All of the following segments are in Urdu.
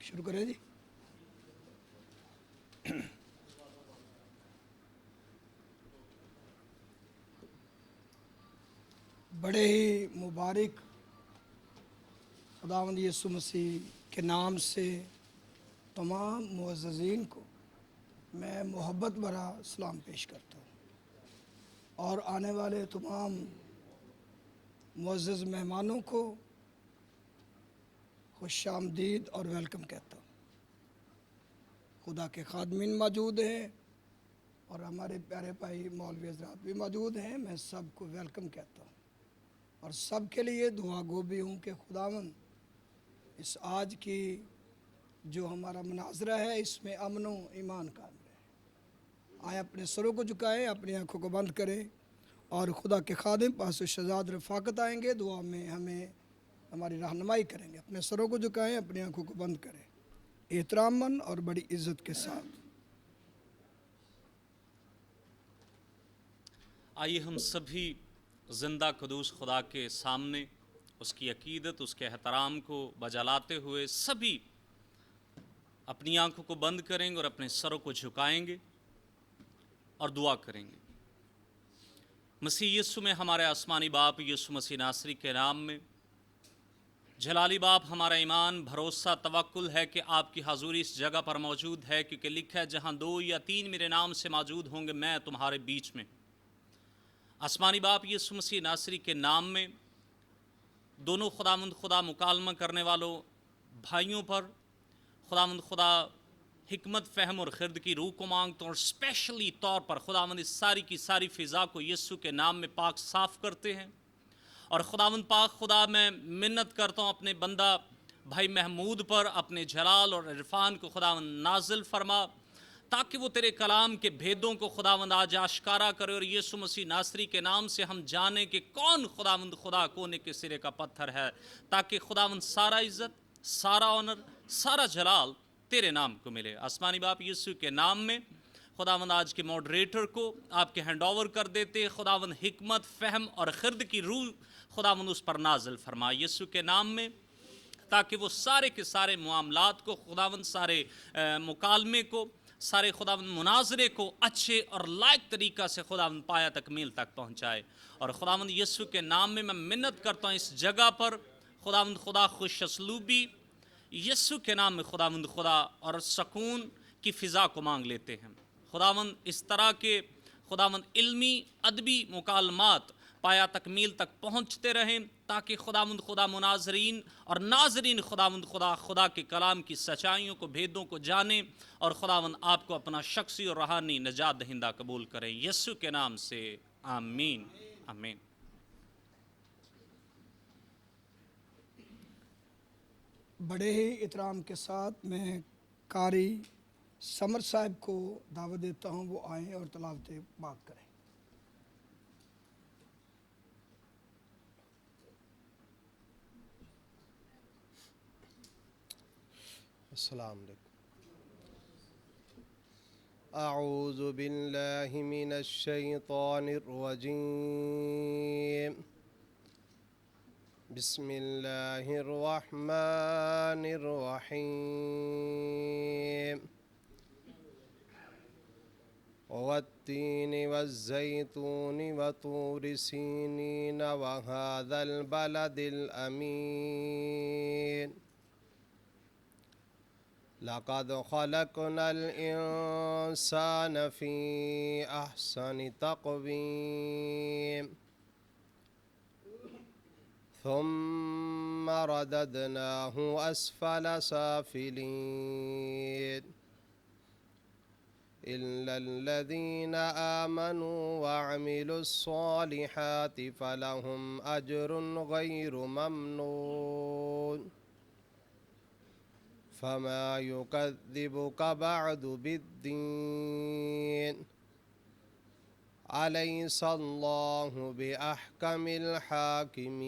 شروع کریں جی. بڑے ہی مبارک خداوند یسوع مسیح کے نام سے تمام معززین کو میں محبت بھرا سلام پیش کرتا ہوں اور آنے والے تمام معزز مہمانوں کو خوش آمدید اور ویلکم کہتا ہوں. خدا کے خادمین موجود ہیں اور ہمارے پیارے بھائی مولوی حضرات بھی موجود ہیں. میں سب کو ویلکم کہتا ہوں اور سب کے لیے دعا گو بھی ہوں کہ خداوند اس آج کی جو ہمارا مناظرہ ہے اس میں امن و ایمان قائم رہے. آئیں اپنے سروں کو جھکائیں, اپنی آنکھوں کو بند کریں اور خدا کے خادم پاس شہزاد رفاقت آئیں گے, دعا میں ہمیں ہماری رہنمائی کریں گے. اپنے سروں کو جھکائیں, اپنی آنکھوں کو بند کریں احتراماً اور بڑی عزت کے ساتھ. آئیے ہم سبھی زندہ قدوس خدا کے سامنے اس کی عقیدت, اس کے احترام کو بجا لاتے ہوئے سبھی اپنی آنکھوں کو بند کریں گے اور اپنے سروں کو جھکائیں گے اور دعا کریں گے. مسیح یسوع میں ہمارے آسمانی باپ یسوع مسیح ناصری کے نام میں, جلالی باپ, ہمارا ایمان, بھروسہ, توکل ہے کہ آپ کی حضوری اس جگہ پر موجود ہے, کیونکہ لکھا ہے جہاں 2 یا 3 میرے نام سے موجود ہوں گے میں تمہارے بیچ میں. آسمانی باپ یسوع مسیح ناصری کے نام میں دونوں خداوند خدا مکالمہ کرنے والوں بھائیوں پر خداوند خدا حکمت, فہم اور خرد کی روح کو مانگتا ہوں, اور اسپیشلی طور پر خداوند اس ساری کی ساری فضا کو یسوع کے نام میں پاک صاف کرتے ہیں. اور خداوند پاک خدا, میں منت کرتا ہوں اپنے بندہ بھائی محمود پر اپنے جلال اور عرفان کو خداوند نازل فرما, تاکہ وہ تیرے کلام کے بھیدوں کو خداوند آج آشکارا کرے اور یسوع مسیح ناصری کے نام سے ہم جانیں کہ کون خداوند خدا کونے کے سرے کا پتھر ہے, تاکہ خداوند سارا عزت, سارا آنر, سارا جلال تیرے نام کو ملے. آسمانی باپ یسوع کے نام میں خداوند آج کے موڈریٹر کو آپ کے ہینڈ اوور کر دیتے, خداوند حکمت, فہم اور خرد کی روح خداوند اس پر نازل فرما یسوع کے نام میں, تاکہ وہ سارے کے سارے معاملات کو خداوند, سارے مکالمے کو, سارے خداوند مناظرے کو اچھے اور لائق طریقہ سے خداوند پایا تکمیل تک پہنچائے. اور خداوند یسوع کے نام میں منت کرتا ہوں اس جگہ پر خداوند خدا خوش اسلوبی یسوع کے نام میں خداوند خدا اور سکون کی فضا کو مانگ لیتے ہیں. خداوند اس طرح کے خداوند علمی ادبی مکالمات پایا تکمیل تک پہنچتے رہیں, تاکہ خداوند خدا مناظرین اور ناظرین خداوند خدا کے کلام کی سچائیوں کو, بھیدوں کو جانیں اور خداوند آپ کو اپنا شخصی اور روحانی نجات دہندہ قبول کریں. یسوع کے نام سے آمین آمین. بڑے ہی احترام کے ساتھ میں قاری سمر صاحب کو دعوت دیتا ہوں, وہ آئیں اور تلاوت پاک کریں. السلام علیکم. اعوذ باللہ من الشیطان الرجیم. بسم اللہ الرحمن الرحیم. والتین والزیتون وطور سینین وهذا البلد الامین. لقد خلقنا الإنسان في أحسن تقويم ثم رددناه أسفل سافلين إلا الذين آمنوا وعملوا الصالحات فلهم أجر غير ممنون. فما يكذبك بعد بالدين أليس الله بأحكم الحاكمين.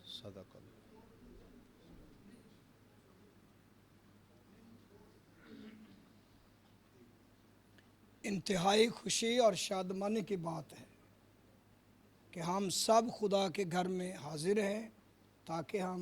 صدق الله. انتہائی خوشی اور شادمانی کی بات ہے کہ ہم سب خدا کے گھر میں حاضر ہیں تاکہ ہم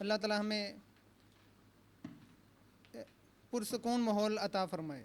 اللہ تعالی ہمیں پرسکون ماحول عطا فرمائے۔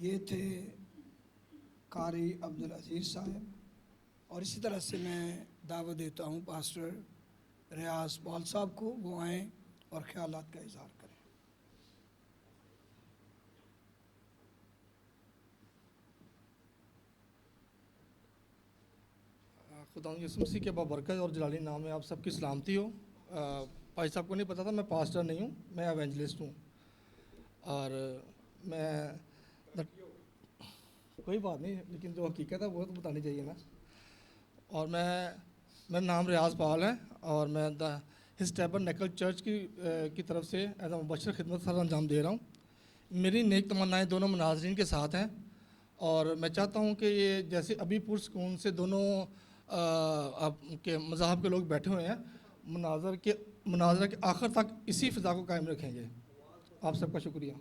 یہ تھے قاری عبد العزیز صاحب، اور اسی طرح سے میں دعوت دیتا ہوں پاسٹر ریاض پال صاحب کو، وہ آئیں اور خیالات کا اظہار کریں۔ خدا یسوع مسیح کے بابرکت اور جلالی نام میں آپ سب کی سلامتی ہو۔ بھائی صاحب کو نہیں پتا تھا میں پاسٹر نہیں ہوں، میں ایونجلسٹ ہوں، اور میں کوئی بات نہیں، لیکن جو حقیقت ہے وہ تو بتانی چاہیے نا۔ اور میرا نام ریاض پال ہے، اور میں ہز ٹیبرنیکل چرچ کی طرف سے ایز اے مبشر خدمت سر انجام دے رہا ہوں۔ میری نیک تمنائیں دونوں مناظرین کے ساتھ ہیں، اور میں چاہتا ہوں کہ یہ جیسے ابھی پرسکون سے دونوں کے مذاہب کے لوگ بیٹھے ہوئے ہیں، مناظرہ کے آخر تک اسی فضا کو قائم رکھیں گے۔ آپ سب کا شکریہ۔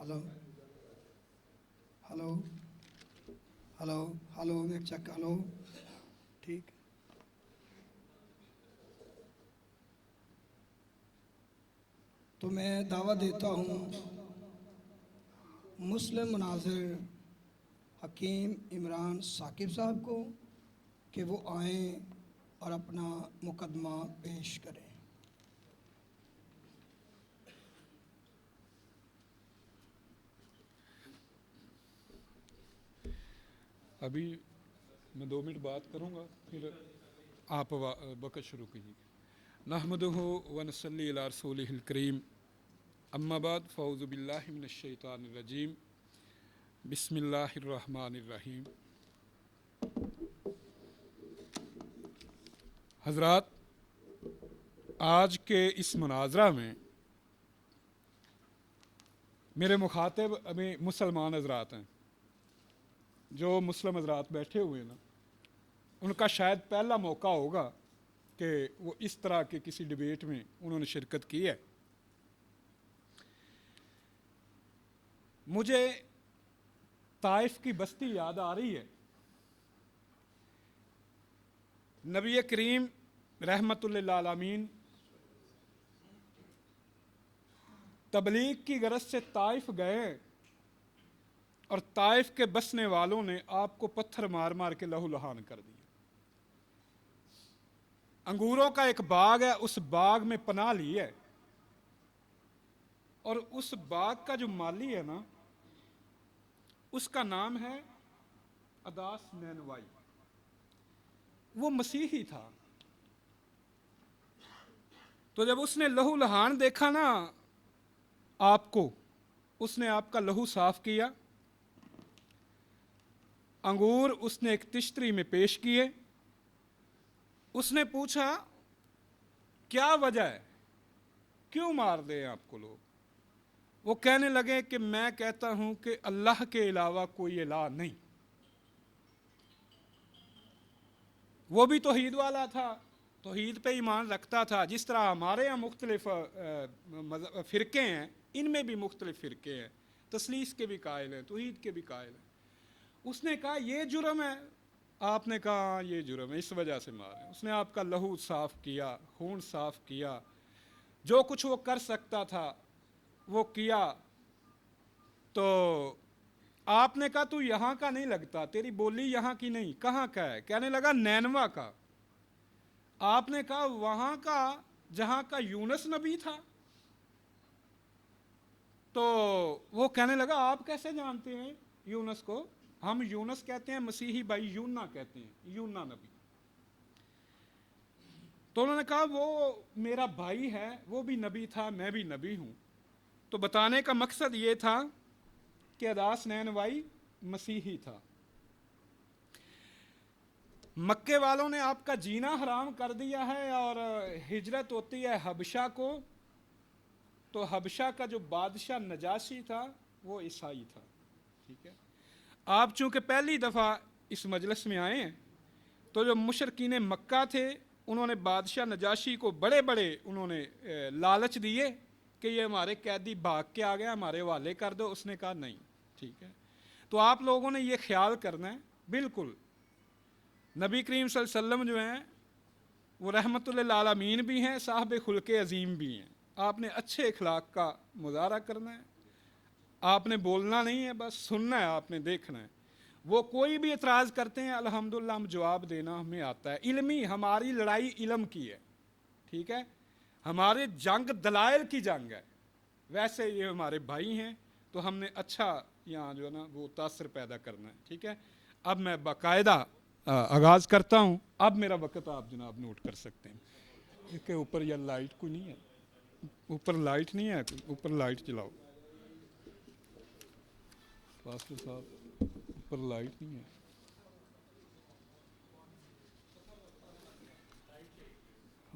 ہلو ہلو ہلو ہلو ایک چیک، ہلو، ٹھیک۔ تو میں دعوت دیتا ہوں مسلم مناظر حکیم عمران ثاقب صاحب کو کہ وہ آئیں اور اپنا مقدمہ پیش کریں۔ ابھی میں 2 منٹ بات کروں گا، پھر آپ وقت شروع کیجیے۔ نحمدہ ونصلی علی رسولہ الکریم، اما بعد، فاعوذ باللہ من الشیطان الرجیم، بسم اللہ الرحمن الرحیم۔ حضرات، آج کے اس مناظرہ میں میرے مخاطب ابھی مسلمان حضرات ہیں۔ جو مسلم حضرات بیٹھے ہوئے ہیں نا، ان کا شاید پہلا موقع ہوگا کہ وہ اس طرح کے کسی ڈیبیٹ میں انہوں نے شرکت کی ہے۔ مجھے طائف کی بستی یاد آ رہی ہے۔ نبی کریم رحمت للعالمین تبلیغ کی غرض سے طائف گئے، اور طائف کے بسنے والوں نے آپ کو پتھر مار مار کے لہو لہان کر دیا۔ انگوروں کا ایک باغ ہے، اس باغ میں پناہ لی ہے، اور اس باغ کا جو مالی ہے نا، اس کا نام ہے اداس نینوائی۔ وہ مسیحی تھا۔ تو جب اس نے لہو لہان دیکھا نا آپ کو، اس نے آپ کا لہو صاف کیا، انگور اس نے ایک تشتری میں پیش کیے۔ اس نے پوچھا کیا وجہ ہے، کیوں مار دیں آپ کو لوگ؟ وہ کہنے لگے کہ میں کہتا ہوں کہ اللہ کے علاوہ کوئی الہ نہیں۔ وہ بھی توحید والا تھا، توحید پہ ایمان رکھتا تھا۔ جس طرح ہمارے یہاں مختلف فرقے ہیں، ان میں بھی مختلف فرقے ہیں، تثلیث کے بھی قائل ہیں، توحید کے بھی قائل ہیں۔ اس نے کہا یہ جرم ہے، آپ نے کہا یہ جرم ہے، اس وجہ سے مارے۔ اس نے آپ کا لہو صاف کیا، خون صاف کیا، جو کچھ وہ کر سکتا تھا وہ کیا۔ تو آپ نے کہا تو یہاں کا نہیں لگتا، تیری بولی یہاں کی نہیں، کہاں کا ہے؟ کہنے لگا نینوا کا۔ آپ نے کہا وہاں کا جہاں کا یونس نبی تھا۔ تو وہ کہنے لگا آپ کیسے جانتے ہیں یونس کو؟ ہم یونس کہتے ہیں، مسیحی بھائی یونا کہتے ہیں، یونا نبی۔ تو انہوں نے کہا وہ میرا بھائی ہے، وہ بھی نبی تھا، میں بھی نبی ہوں. تو بتانے کا مقصد یہ تھا کہ اداس نینوائی مسیحی تھا. مکے والوں نے آپ کا جینا حرام کر دیا ہے اور ہجرت ہوتی ہے حبشہ کو. تو حبشہ کا جو بادشاہ نجاشی تھا وہ عیسائی تھا. ٹھیک ہے، آپ چونکہ پہلی دفعہ اس مجلس میں آئے ہیں تو جو مشرکین مکہ تھے انہوں نے بادشاہ نجاشی کو بڑے بڑے انہوں نے لالچ دیے کہ یہ ہمارے قیدی بھاگ کے آ گیا، ہمارے حوالے کر دو. اس نے کہا نہیں. ٹھیک ہے، تو آپ لوگوں نے یہ خیال کرنا ہے بالکل نبی کریم صلی اللہ علیہ وسلم جو ہیں وہ رحمت للعالمین بھی ہیں، صاحب خلق عظیم بھی ہیں. آپ نے اچھے اخلاق کا مظاہرہ کرنا ہے، آپ نے بولنا نہیں ہے، بس سننا ہے، آپ نے دیکھنا ہے. وہ کوئی بھی اعتراض کرتے ہیں الحمدللہ ہم جواب دینا ہمیں آتا ہے. علمی ہماری لڑائی علم کی ہے. ٹھیک ہے، ہمارے جنگ دلائل کی جنگ ہے. ویسے یہ ہمارے بھائی ہیں تو ہم نے اچھا یہاں جو ہے نا وہ تاثر پیدا کرنا ہے. ٹھیک ہے، اب میں باقاعدہ آغاز کرتا ہوں. اب میرا وقت آپ جناب نوٹ کر سکتے ہیں. اس کے اوپر یا لائٹ کوئی نہیں ہے، اوپر لائٹ نہیں ہے، اوپر لائٹ چلاؤ پاسٹر صاحب، اوپر لائٹ نہیں ہے.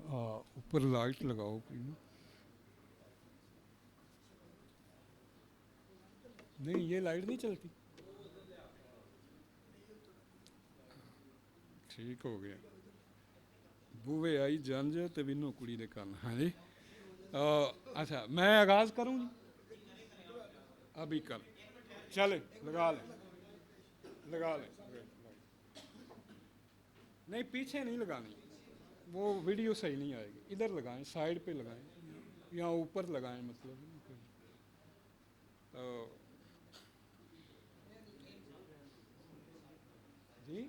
ہاں اوپر لائٹ لگاؤ کوئی نا. نہیں یہ لائٹ نہیں چلتی. ٹھیک ہو گیا. بوے آئی جان جائے تو بینو کڑی دے کان. ہاں جی اچھا میں آغاز کروں جی. ابھی کر چلے لگا لیں. نہیں پیچھے نہیں لگانی، وہ ویڈیو صحیح نہیں آئے گی. ادھر لگائیں، سائڈ پہ لگائیں یا اوپر لگائیں. مطلب جی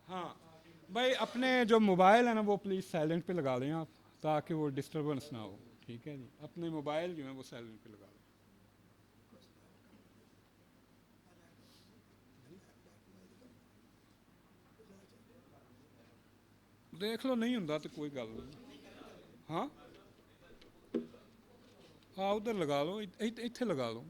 ہاں بھائی اپنے جو موبائل ہے نا وہ پلیز سائلنٹ پہ لگا لیں آپ تاکہ وہ ڈسٹربنس نہ ہو. ٹھیک ہے جی، اپنے موبائل جو ہیں وہ سائلنٹ پہ لگا لیں. دیکھ لو نہیں ہوں تو کوئی گل نہیں. ہاں ہاں ادھر لگا لو، اتنے لگا لو.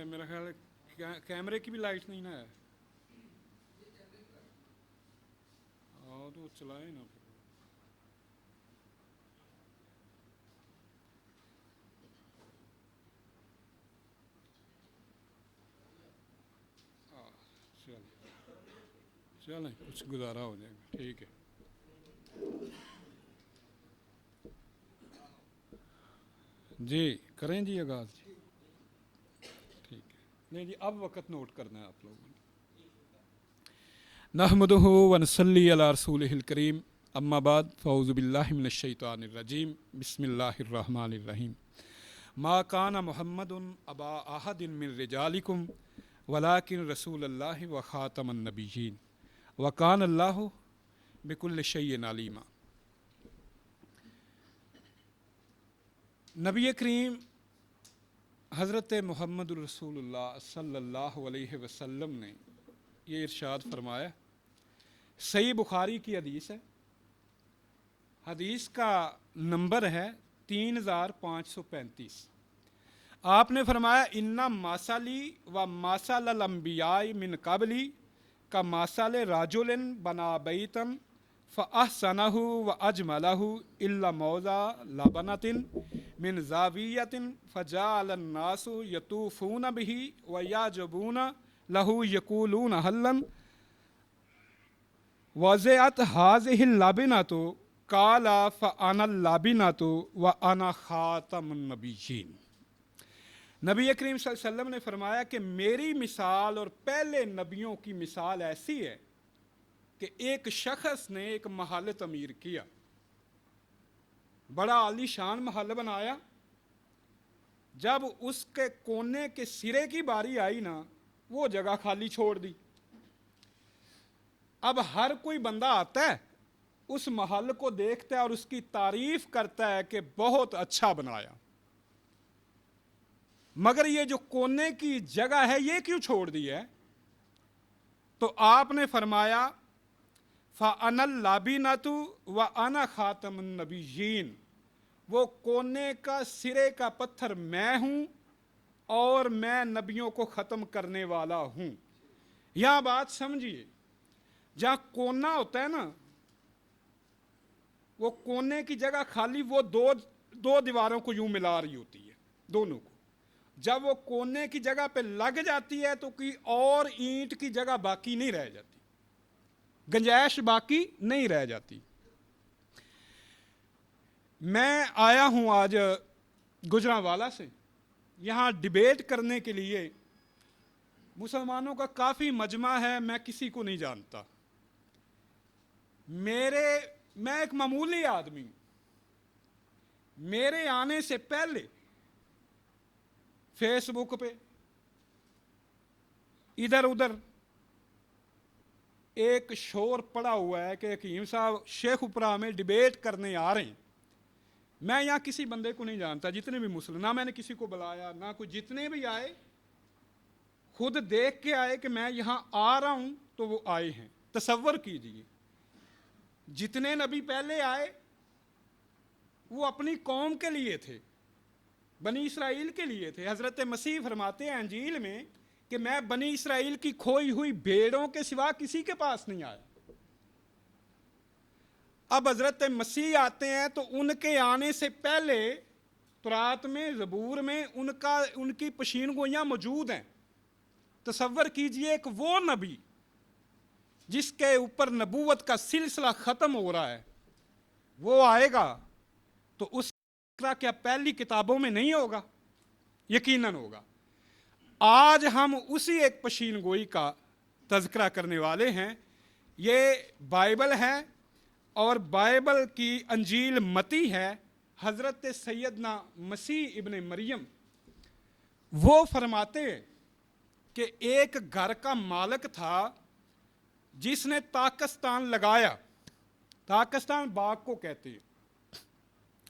میرا خیال ہے کیمرے کی بھی لائٹ نہیں نا ہے. ہاں تو چلائیں نا پھر. چلیں کچھ گزارا ہو جائے گا. ٹھیک ہے جی کریں جی آغاز. جی ٹھیک ہے. نہیں جی اب وقت نوٹ کرنا ہے آپ لوگوں نے. نحمدہ ونصلی علی رسولہ الکریم، اما بعد فاعوذ باللہ من الشیطان الرجیم، بسم اللہ الرحمن الرحیم. ما کان محمد ابا احد من رجالکم ولکن رسول اللہ و خاتم النبیین وکان اللہ بکل شیء علیما. نبی کریم حضرت محمد الرسول اللہ صلی اللہ علیہ وسلم نے یہ ارشاد فرمایا. صحیح بخاری کی حدیث ہے، حدیث کا نمبر ہے 3535. آپ نے فرمایا انا ماسالی و ماسال الانبیاء من قبلی کا ماسال راجل بنا بیتن فاحسنہ و اجملہ الا موضع لبنۃ من زاویۃ فجعل الناس یطوفون به ویعجبون له یقولون حلا وضعت هذه اللبنۃ قال فانا اللبنۃ وانا خاتم النبیین. نبی کریم صلی اللہ علیہ وسلم نے فرمایا کہ میری مثال اور پہلے نبیوں کی مثال ایسی ہے کہ ایک شخص نے ایک محل تعمیر کیا، بڑا عالی شان محل بنایا جب اس کے کونے کے سرے کی باری آئی نا وہ جگہ خالی چھوڑ دی. اب ہر کوئی بندہ آتا ہے اس محل کو دیکھتا ہے اور اس کی تعریف کرتا ہے کہ بہت اچھا بنایا, مگر یہ جو کونے کی جگہ ہے یہ کیوں چھوڑ دی ہے؟ تو آپ نے فرمایا فَأَنَا اللَّابِنَةُ وَأَنَا خَاتَمُ النَّبِيِّينَ, وہ کونے کا سرے کا پتھر میں ہوں اور میں نبیوں کو ختم کرنے والا ہوں. یہاں بات سمجھیے, جہاں کونا ہوتا ہے نا وہ کونے کی جگہ خالی وہ دو دیواروں کو یوں ملا رہی ہوتی ہے دونوں کو. جب وہ کونے کی جگہ پہ لگ جاتی ہے تو کوئی اور اینٹ کی جگہ باقی نہیں رہ جاتی, گنجائش باقی نہیں رہ جاتی. میں آیا ہوں آج گجرانوالا سے یہاں ڈیبیٹ کرنے کے لیے. مسلمانوں کا کافی مجمع ہے, میں کسی کو نہیں جانتا. میں ایک معمولی آدمی ہوں. میرے آنے سے پہلے فیس بک پہ ادھر ادھر ایک شور پڑا ہوا ہے کہ حکیم صاحب شیخ اپرا میں ڈیبیٹ کرنے آ رہے ہیں. میں یہاں کسی بندے کو نہیں جانتا, جتنے بھی مسلم, نہ میں نے کسی کو بلایا نہ کوئی. جتنے بھی آئے خود دیکھ کے آئے کہ میں یہاں آ رہا ہوں تو وہ آئے ہیں. تصور کیجئے جتنے نبی پہلے آئے وہ اپنی قوم کے لیے تھے, بنی اسرائیل کے لیے تھے. حضرت مسیح فرماتے ہیں انجیل میں کہ میں بنی اسرائیل کی کھوئی ہوئی بھیڑوں کے سوا کسی کے پاس نہیں آیا. اب حضرت مسیح آتے ہیں تو ان کے آنے سے پہلے تورات میں زبور میں ان کی پشین گوئیاں موجود ہیں. تصور کیجئے ایک وہ نبی جس کے اوپر نبوت کا سلسلہ ختم ہو رہا ہے وہ آئے گا تو اس کا کیا پہلی کتابوں میں نہیں ہوگا؟ یقیناً ہوگا. آج ہم اسی ایک پشین گوئی کا تذکرہ کرنے والے ہیں. یہ بائبل ہے اور بائبل کی انجیل متی ہے. حضرت سیدنا مسیح ابن مریم وہ فرماتے ہیں کہ ایک گھر کا مالک تھا جس نے تاکستان لگایا. تاکستان باغ کو کہتے ہیں,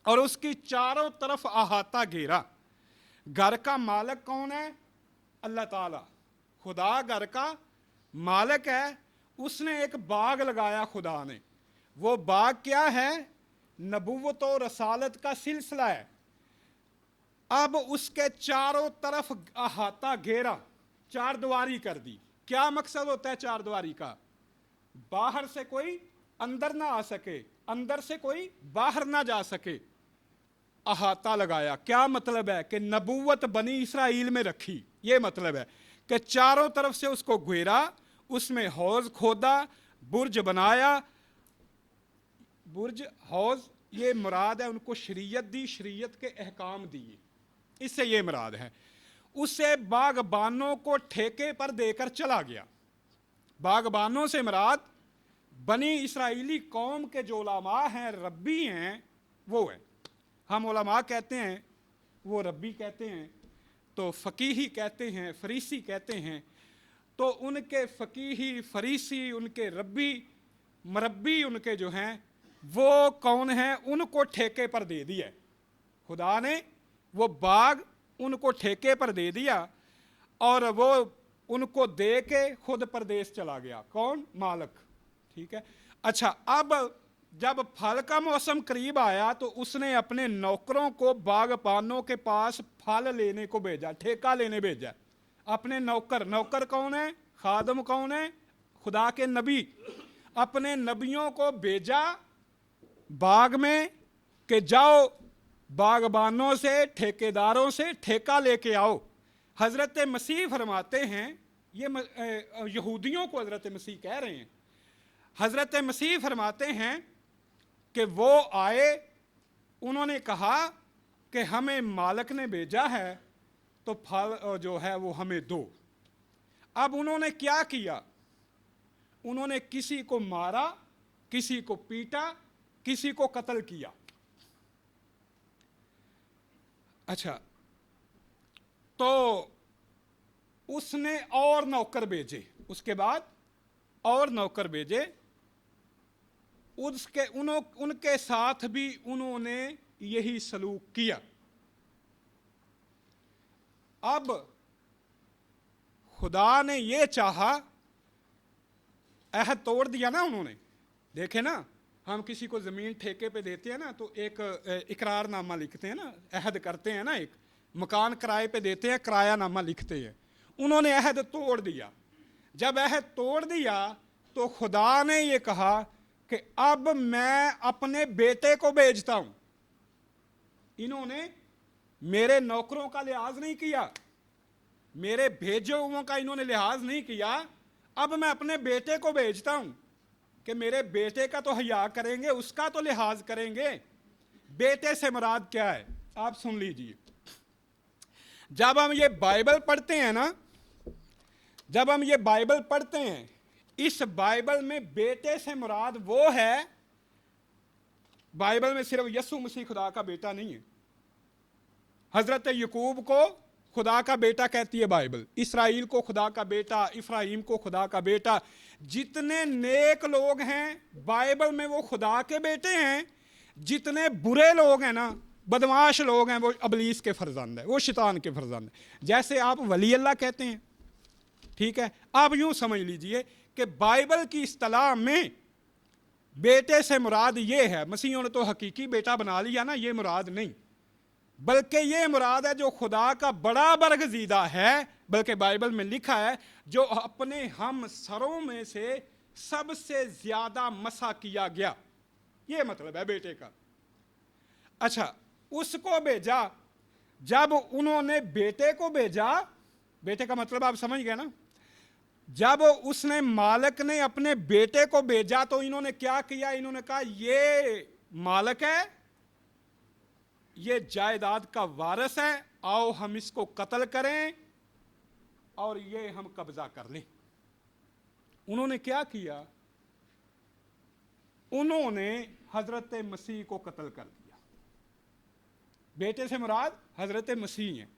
اور اس کی چاروں طرف احاطہ گھیرا. گھر کا مالک کون ہے؟ اللہ تعالیٰ. خدا گھر کا مالک ہے. اس نے ایک باغ لگایا خدا نے. وہ باغ کیا ہے؟ نبوت و رسالت کا سلسلہ ہے. اب اس کے چاروں طرف احاطہ گھیرا, چار دیواری کر دی. کیا مقصد ہوتا ہے چار دیواری کا؟ باہر سے کوئی اندر نہ آ سکے, اندر سے کوئی باہر نہ جا سکے. احاطہ لگایا. کیا مطلب ہے؟ کہ نبوت بنی اسرائیل میں رکھی. یہ مطلب ہے کہ چاروں طرف سے اس کو گھیرا, اس میں حوض کھودا, برج بنایا. برج حوض یہ مراد ہے, ان کو شریعت دی, شریعت کے احکام دیے, اس سے یہ مراد ہے. اسے باغبانوں کو ٹھیکے پر دے کر چلا گیا. باغبانوں سے مراد بنی اسرائیلی قوم کے جو علماء ہیں, ربی ہیں, وہ ہیں. ہم علماء کہتے ہیں, وہ ربی کہتے ہیں, تو فقیہی کہتے ہیں, فریسی کہتے ہیں. تو ان کے فقیہی, فریسی, ان کے ربی, مربی ان کے جو ہیں وہ کون ہیں؟ ان کو ٹھیکے پر دے دیا خدا نے. وہ باغ ان کو ٹھیکے پر دے دیا اور وہ ان کو دے کے خود پردیس چلا گیا. کون؟ مالک. ٹھیک ہے. اچھا, اب جب پھل کا موسم قریب آیا تو اس نے اپنے نوکروں کو باغبانوں کے پاس پھل لینے کو بھیجا, ٹھیکہ لینے بھیجا. اپنے نوکر کون ہے؟ خادم کون ہے؟ خدا کے نبی. اپنے نبیوں کو بھیجا باغ میں کہ جاؤ باغبانوں سے, ٹھیکیداروں سے ٹھیکہ لے کے آؤ. حضرت مسیح فرماتے ہیں, یہ یہودیوں کو حضرت مسیح کہہ رہے ہیں, حضرت مسیح فرماتے ہیں کہ وہ آئے, انہوں نے کہا کہ ہمیں مالک نے بھیجا ہے تو پھل جو ہے وہ ہمیں دو. اب انہوں نے کیا کیا؟ انہوں نے کسی کو مارا, کسی کو پیٹا, کسی کو قتل کیا. اچھا, تو اس نے اور نوکر بھیجے، اس کے بعد اور نوکر بھیجے، ان کے ساتھ بھی انہوں نے یہی سلوک کیا۔ اب خدا نے یہ چاہا، عہد توڑ دیا نا انہوں نے۔ دیکھیں نا، ہم کسی کو زمین ٹھیکے پہ دیتے ہیں نا تو ایک اقرار نامہ لکھتے ہیں نا، عہد کرتے ہیں نا، ایک مکان کرائے پہ دیتے ہیں، کرایہ نامہ لکھتے ہیں۔ انہوں نے عہد توڑ دیا۔ جب عہد توڑ دیا تو خدا نے یہ کہا کہ اب میں اپنے بیٹے کو بھیجتا ہوں۔ انہوں نے میرے نوکروں کا لحاظ نہیں کیا، میرے بھیجے ہوئوں کا انہوں نے لحاظ نہیں کیا، اب میں اپنے بیٹے کو بھیجتا ہوں کہ میرے بیٹے کا تو حیا کریں گے، اس کا تو لحاظ کریں گے۔ بیٹے سے مراد کیا ہے آپ سن لیجئے۔ جب ہم یہ بائبل پڑھتے ہیں نا، جب ہم یہ بائبل پڑھتے ہیں، اس بائبل میں بیٹے سے مراد وہ ہے، بائبل میں صرف یسوع مسیح خدا کا بیٹا نہیں ہے۔ حضرت یعقوب کو خدا کا بیٹا کہتی ہے بائبل، اسرائیل کو خدا کا بیٹا، افراہیم کو خدا کا بیٹا۔ جتنے نیک لوگ ہیں بائبل میں وہ خدا کے بیٹے ہیں، جتنے برے لوگ ہیں نا، بدمعاش لوگ ہیں، وہ ابلیس کے فرزند ہیں، وہ شیطان کے فرزند ہیں۔ جیسے آپ ولی اللہ کہتے ہیں، ٹھیک ہے، آپ یوں سمجھ لیجئے کہ بائبل کی اصطلاح میں بیٹے سے مراد یہ ہے، مسیحوں نے تو حقیقی بیٹا بنا لیا نا، یہ مراد نہیں، بلکہ یہ مراد ہے جو خدا کا بڑا برگزیدہ ہے، بلکہ بائبل میں لکھا ہے جو اپنے ہم سروں میں سے سب سے زیادہ مسح کیا گیا، یہ مطلب ہے بیٹے کا۔ اچھا، اس کو بھیجا، جب انہوں نے بیٹے کو بھیجا، بیٹے کا مطلب آپ سمجھ گئے نا، جب اس نے مالک نے اپنے بیٹے کو بھیجا تو انہوں نے کیا کیا؟ انہوں نے کہا یہ مالک ہے، یہ جائیداد کا وارث ہے، آؤ ہم اس کو قتل کریں اور یہ ہم قبضہ کر لیں۔ انہوں نے کیا کیا؟ انہوں نے حضرت مسیح کو قتل کر دیا۔ بیٹے سے مراد حضرت مسیح ہیں،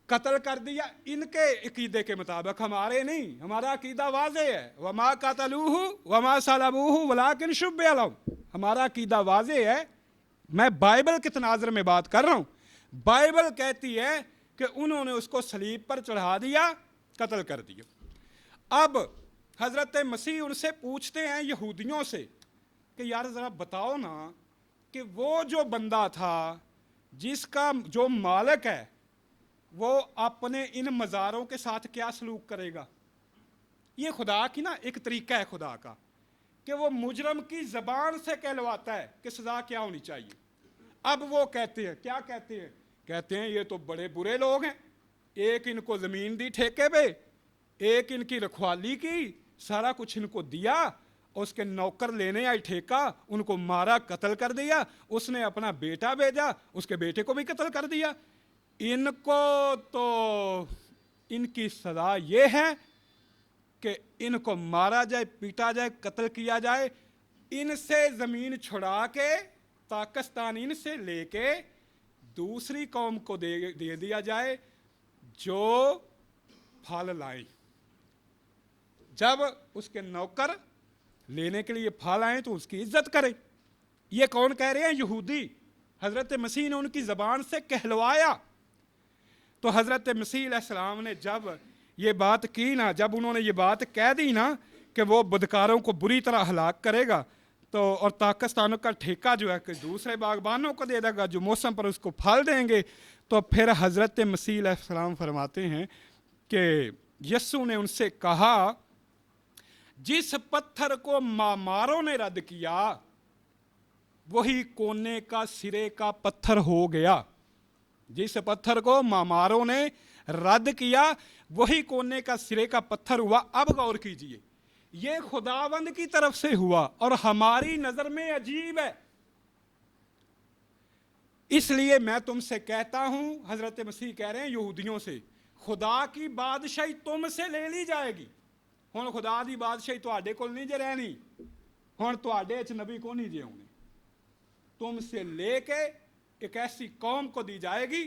قتل کر دیا ان کے عقیدے کے مطابق، ہمارے نہیں، ہمارا عقیدہ واضح ہے، وما قتلوہ وما صلبوہ ولکن شبہ لہم، ہمارا عقیدہ واضح ہے۔ میں بائبل کے تناظر میں بات کر رہا ہوں، بائبل کہتی ہے کہ انہوں نے اس کو صلیب پر چڑھا دیا، قتل کر دیا۔ اب حضرت مسیح ان سے پوچھتے ہیں یہودیوں سے کہ یار ذرا بتاؤ نا کہ وہ جو بندہ تھا جس کا جو مالک ہے وہ اپنے ان مزاروں کے ساتھ کیا سلوک کرے گا؟ یہ خدا کی نا ایک طریقہ ہے خدا کا کہ وہ مجرم کی زبان سے کہلواتا ہے کہ سزا کیا ہونی چاہیے۔ اب وہ کہتے ہیں، کیا کہتے ہیں؟ کہتے ہیں یہ تو بڑے برے لوگ ہیں، ایک ان کو زمین دی ٹھیکے پہ، ایک ان کی رکھوالی کی، سارا کچھ ان کو دیا، اس کے نوکر لینے آئی ٹھیکہ، ان کو مارا، قتل کر دیا، اس نے اپنا بیٹا بھیجا، اس کے بیٹے کو بھی قتل کر دیا۔ ان کو تو ان کی سزا یہ ہے کہ ان کو مارا جائے، پیٹا جائے، قتل کیا جائے، ان سے زمین چھڑا کے پاکستان ان سے لے کے دوسری قوم کو دے دیا جائے جو پھل لائیں۔ جب اس کے نوکر لینے کے لیے پھل آئیں تو اس کی عزت کرے۔ یہ کون کہہ رہے ہیں؟ یہودی۔ حضرت مسیح نے ان کی زبان سے کہلوایا۔ تو حضرت مسیح علیہ السلام نے جب یہ بات کی نا، جب انہوں نے یہ بات کہہ دی نا کہ وہ بدکاروں کو بری طرح ہلاک کرے گا تو اور پاکستانوں کا ٹھیکہ جو ہے کہ دوسرے باغبانوں کو دے دے گا جو موسم پر اس کو پھل دیں گے، تو پھر حضرت مسیح علیہ السلام فرماتے ہیں کہ یسوع نے ان سے کہا جس پتھر کو معماروں نے رد کیا وہی کونے کا سرے کا پتھر ہو گیا۔ جس پتھر کو معماروں نے رد کیا وہی کونے کا سرے کا پتھر ہوا۔ اب غور کیجئے، یہ خداوند کی طرف سے ہوا اور ہماری نظر میں عجیب ہے۔ اس لیے میں تم سے کہتا ہوں، حضرت مسیح کہہ رہے ہیں یہودیوں سے، خدا کی بادشاہی تم سے لے لی جائے گی۔ ہن خدا دی بادشاہی تواڈے کول نہیں جے رہنی، ہن تواڈے وچ نبی کو نہیں جے ہونے، تم سے لے کے ایک ایسی قوم کو دی جائے گی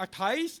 28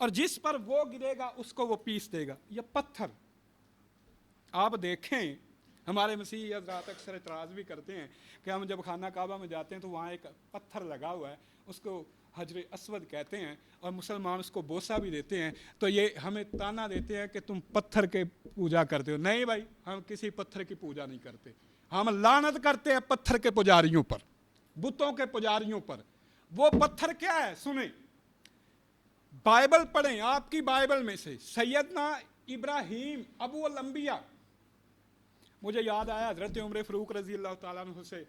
اور جس پر وہ گرے گا اس کو وہ پیس دے گا. یہ پتھر آپ دیکھیں, ہمارے مسیحی حضرات اکثر اعتراض بھی کرتے ہیں کہ ہم جب خانہ کعبہ میں جاتے ہیں تو وہاں ایک پتھر لگا ہوا ہے, اس کو حجر اسود کہتے ہیں, اور مسلمان اس کو بوسہ بھی دیتے ہیں, تو یہ ہمیں تانا دیتے ہیں کہ تم پتھر کے پوجا کرتے ہو. نہیں بھائی, ہم کسی پتھر کی پوجا نہیں کرتے, ہم لعنت کرتے ہیں پتھر کے پجاریوں پر, بتوں کے پجاریوں پر. وہ پتھر کیا ہے سنیں, بائبل پڑھیں, آپ کی بائبل میں سے سیدنا ابراہیم ابو الانبیاء, مجھے یاد آیا حضرت عمر فاروق رضی اللہ تعالیٰ عنہ سے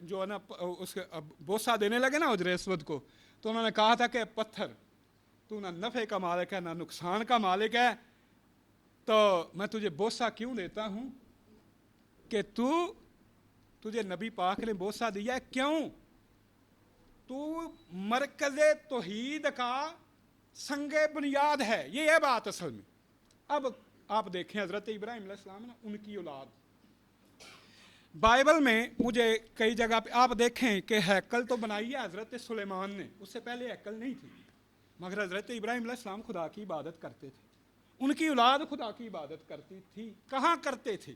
جو ہے نا اس کے بوسہ دینے لگے نا حجر اسود کو, تو انہوں نے کہا تھا کہ پتھر تو نہ نفع کا مالک ہے نہ نقصان کا مالک ہے, تو میں تجھے بوسہ کیوں دیتا ہوں کہ تجھے نبی پاک نے بوسہ دیا ہے, کیوں؟ تو مرکز توحید کا سنگ بنیاد ہے. یہ ہے بات اصل میں. اب آپ دیکھیں حضرت ابراہیم علیہ السلام نا, ان کی اولاد بائبل میں مجھے کئی جگہ پہ آپ دیکھیں کہ ہیکل تو بنائی ہے حضرت سلیمان نے, اس سے پہلے ہیکل نہیں تھی, مگر حضرت ابراہیم علیہ السلام خدا کی عبادت کرتے تھے, ان کی اولاد خدا کی عبادت کرتی تھی. کہاں کرتے تھے؟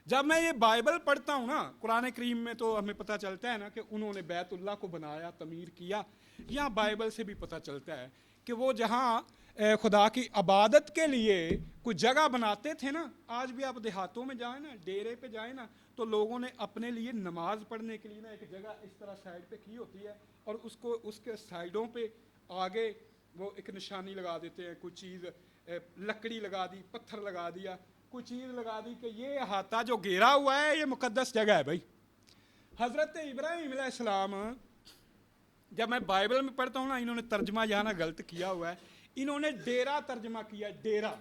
جب میں یہ بائبل پڑھتا ہوں نا, قرآن کریم میں تو ہمیں پتہ چلتا ہے نا کہ انہوں نے بیت اللہ کو بنایا, تعمیر کیا. یہاں بائبل سے بھی پتہ چلتا ہے کہ وہ جہاں خدا کی عبادت کے لیے کوئی جگہ بناتے تھے نا, آج بھی آپ دیہاتوں میں جائیں نا, ڈیرے پہ جائیں نا, تو لوگوں نے اپنے لیے نماز پڑھنے کے لیے نا ایک جگہ اس طرح سائڈ پہ کی ہوتی ہے, اور اس کو اس کے سائڈوں پہ آگے وہ ایک نشانی لگا دیتے ہیں, کوئی چیز لکڑی لگا دی, پتھر لگا دیا, کوئی چیز لگا دی کہ یہ احاطہ جو گھیرا ہوا ہے یہ مقدس جگہ ہے. بھائی حضرت ابراہیم علیہ السلام, جب میں بائبل میں پڑھتا ہوں نا, انہوں نے ترجمہ یہاں نا غلط کیا ہوا ہے, انہوں نے ڈیرا ترجمہ کیا, ڈیرا.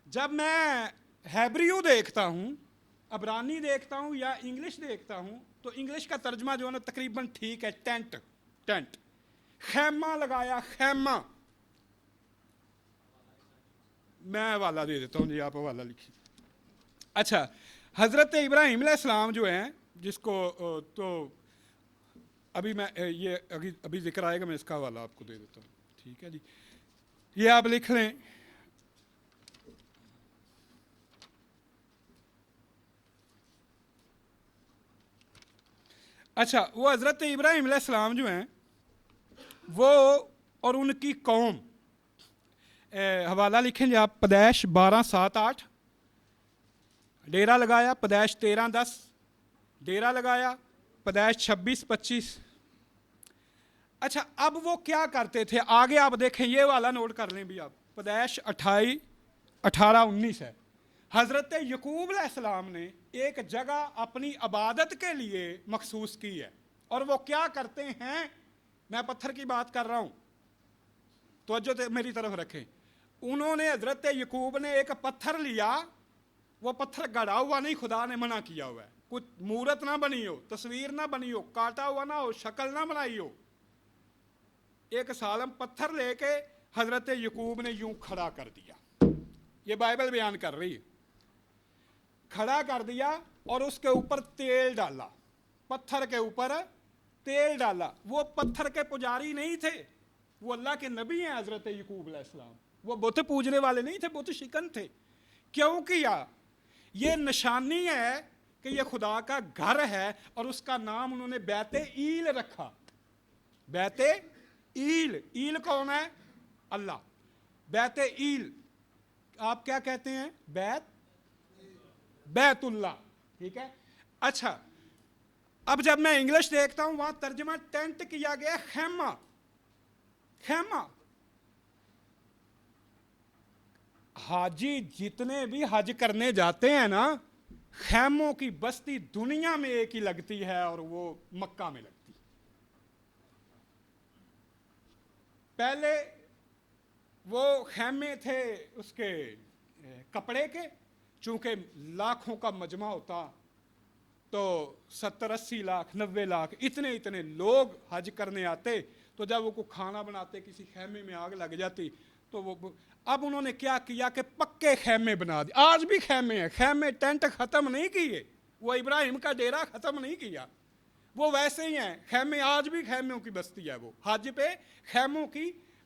جب میں ہیبریو دیکھتا ہوں, عبرانی دیکھتا ہوں یا انگلش دیکھتا ہوں, تو انگلش کا ترجمہ جو ہے نا تقریباً ٹھیک ہے, ٹینٹ, ٹینٹ, خیمہ لگایا, خیمہ. میں حوالہ دے دیتا ہوں جی, آپ حوالہ لکھیے. اچھا, حضرت ابراہیم علیہ السلام جو ہیں, جس کو تو ابھی میں یہ ابھی ذکر آئے گا, میں اس کا حوالہ آپ کو دے دیتا ہوں. ٹھیک ہے جی, یہ آپ لکھ لیں. اچھا, وہ حضرت ابراہیم علیہ السلام جو ہیں وہ اور ان کی قوم, حوالہ لکھیں جی آپ, پیدائش 12:7-8, ڈیرا لگایا, پیدائش 13:10, ڈیرا لگایا, پیدائش 26:25. اچھا, اب وہ کیا کرتے تھے آگے آپ دیکھیں, یہ والا نوٹ کر لیں بھی آپ, پیدائش 18-19 ہے. حضرت یعقوب علیہ السلام نے ایک جگہ اپنی عبادت کے لیے مخصوص کی ہے, اور وہ کیا کرتے ہیں, میں پتھر کی بات کر رہا ہوں, توجہ میری طرف رکھیں. انہوں نے, حضرت یعقوب نے ایک پتھر لیا, وہ پتھر گڑا ہوا نہیں, خدا نے منع کیا ہوا ہے, کچھ مورت نہ بنی ہو, تصویر نہ بنی ہو, کاٹا ہوا نہ ہو, شکل نہ بنائی ہو. ایک سالم پتھر لے کے حضرت یعقوب نے یوں کھڑا کر دیا, یہ بائبل بیان کر رہی ہے, کھڑا کر دیا, اور اس کے اوپر تیل ڈالا, پتھر کے اوپر تیل ڈالا. وہ پتھر کے پجاری نہیں تھے, وہ اللہ کے نبی ہیں حضرت یعقوب علیہ السلام, وہ بت پوجنے والے نہیں تھے, بت شکن تھے. کیوں کیا؟ یہ نشانی ہے کہ یہ خدا کا گھر ہے, اور اس کا نام انہوں نے بیت ایل رکھا. بیت ایل, ایل کون ہے؟ اللہ. بیت ایل آپ کیا کہتے ہیں؟ بیت اللہ. ٹھیک ہے. اچھا, اب جب میں انگلش دیکھتا ہوں وہاں ترجمہ ٹینٹ کیا گیا, خیمہ. خیمہ. حاجی جتنے بھی حج کرنے جاتے ہیں نا, خیموں کی بستی دنیا میں ایک ہی لگتی ہے, اور وہ مکہ میں لگتی. پہلے وہ خیمے تھے اس کے کپڑے کے, چونکہ لاکھوں کا مجمع ہوتا تو 70-80 لاکھ 90 لاکھ اتنے لوگ حج کرنے آتے, تو جب وہ کو کھانا بناتے کسی خیمے میں آگ لگ جاتی, تو وہ اب انہوں نے کیا کیا کہ پکے خیمے بنا دیے. آج بھی خیمے ہیں, خیمے ٹینٹ ختم نہیں کیے, وہ ابراہیم کا ڈیرا ختم نہیں کیا, وہ ویسے ہی ہیں خیمے, آج بھی خیموں کی بستی ہے. وہ حج پہ خیموں کی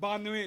92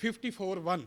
54:1,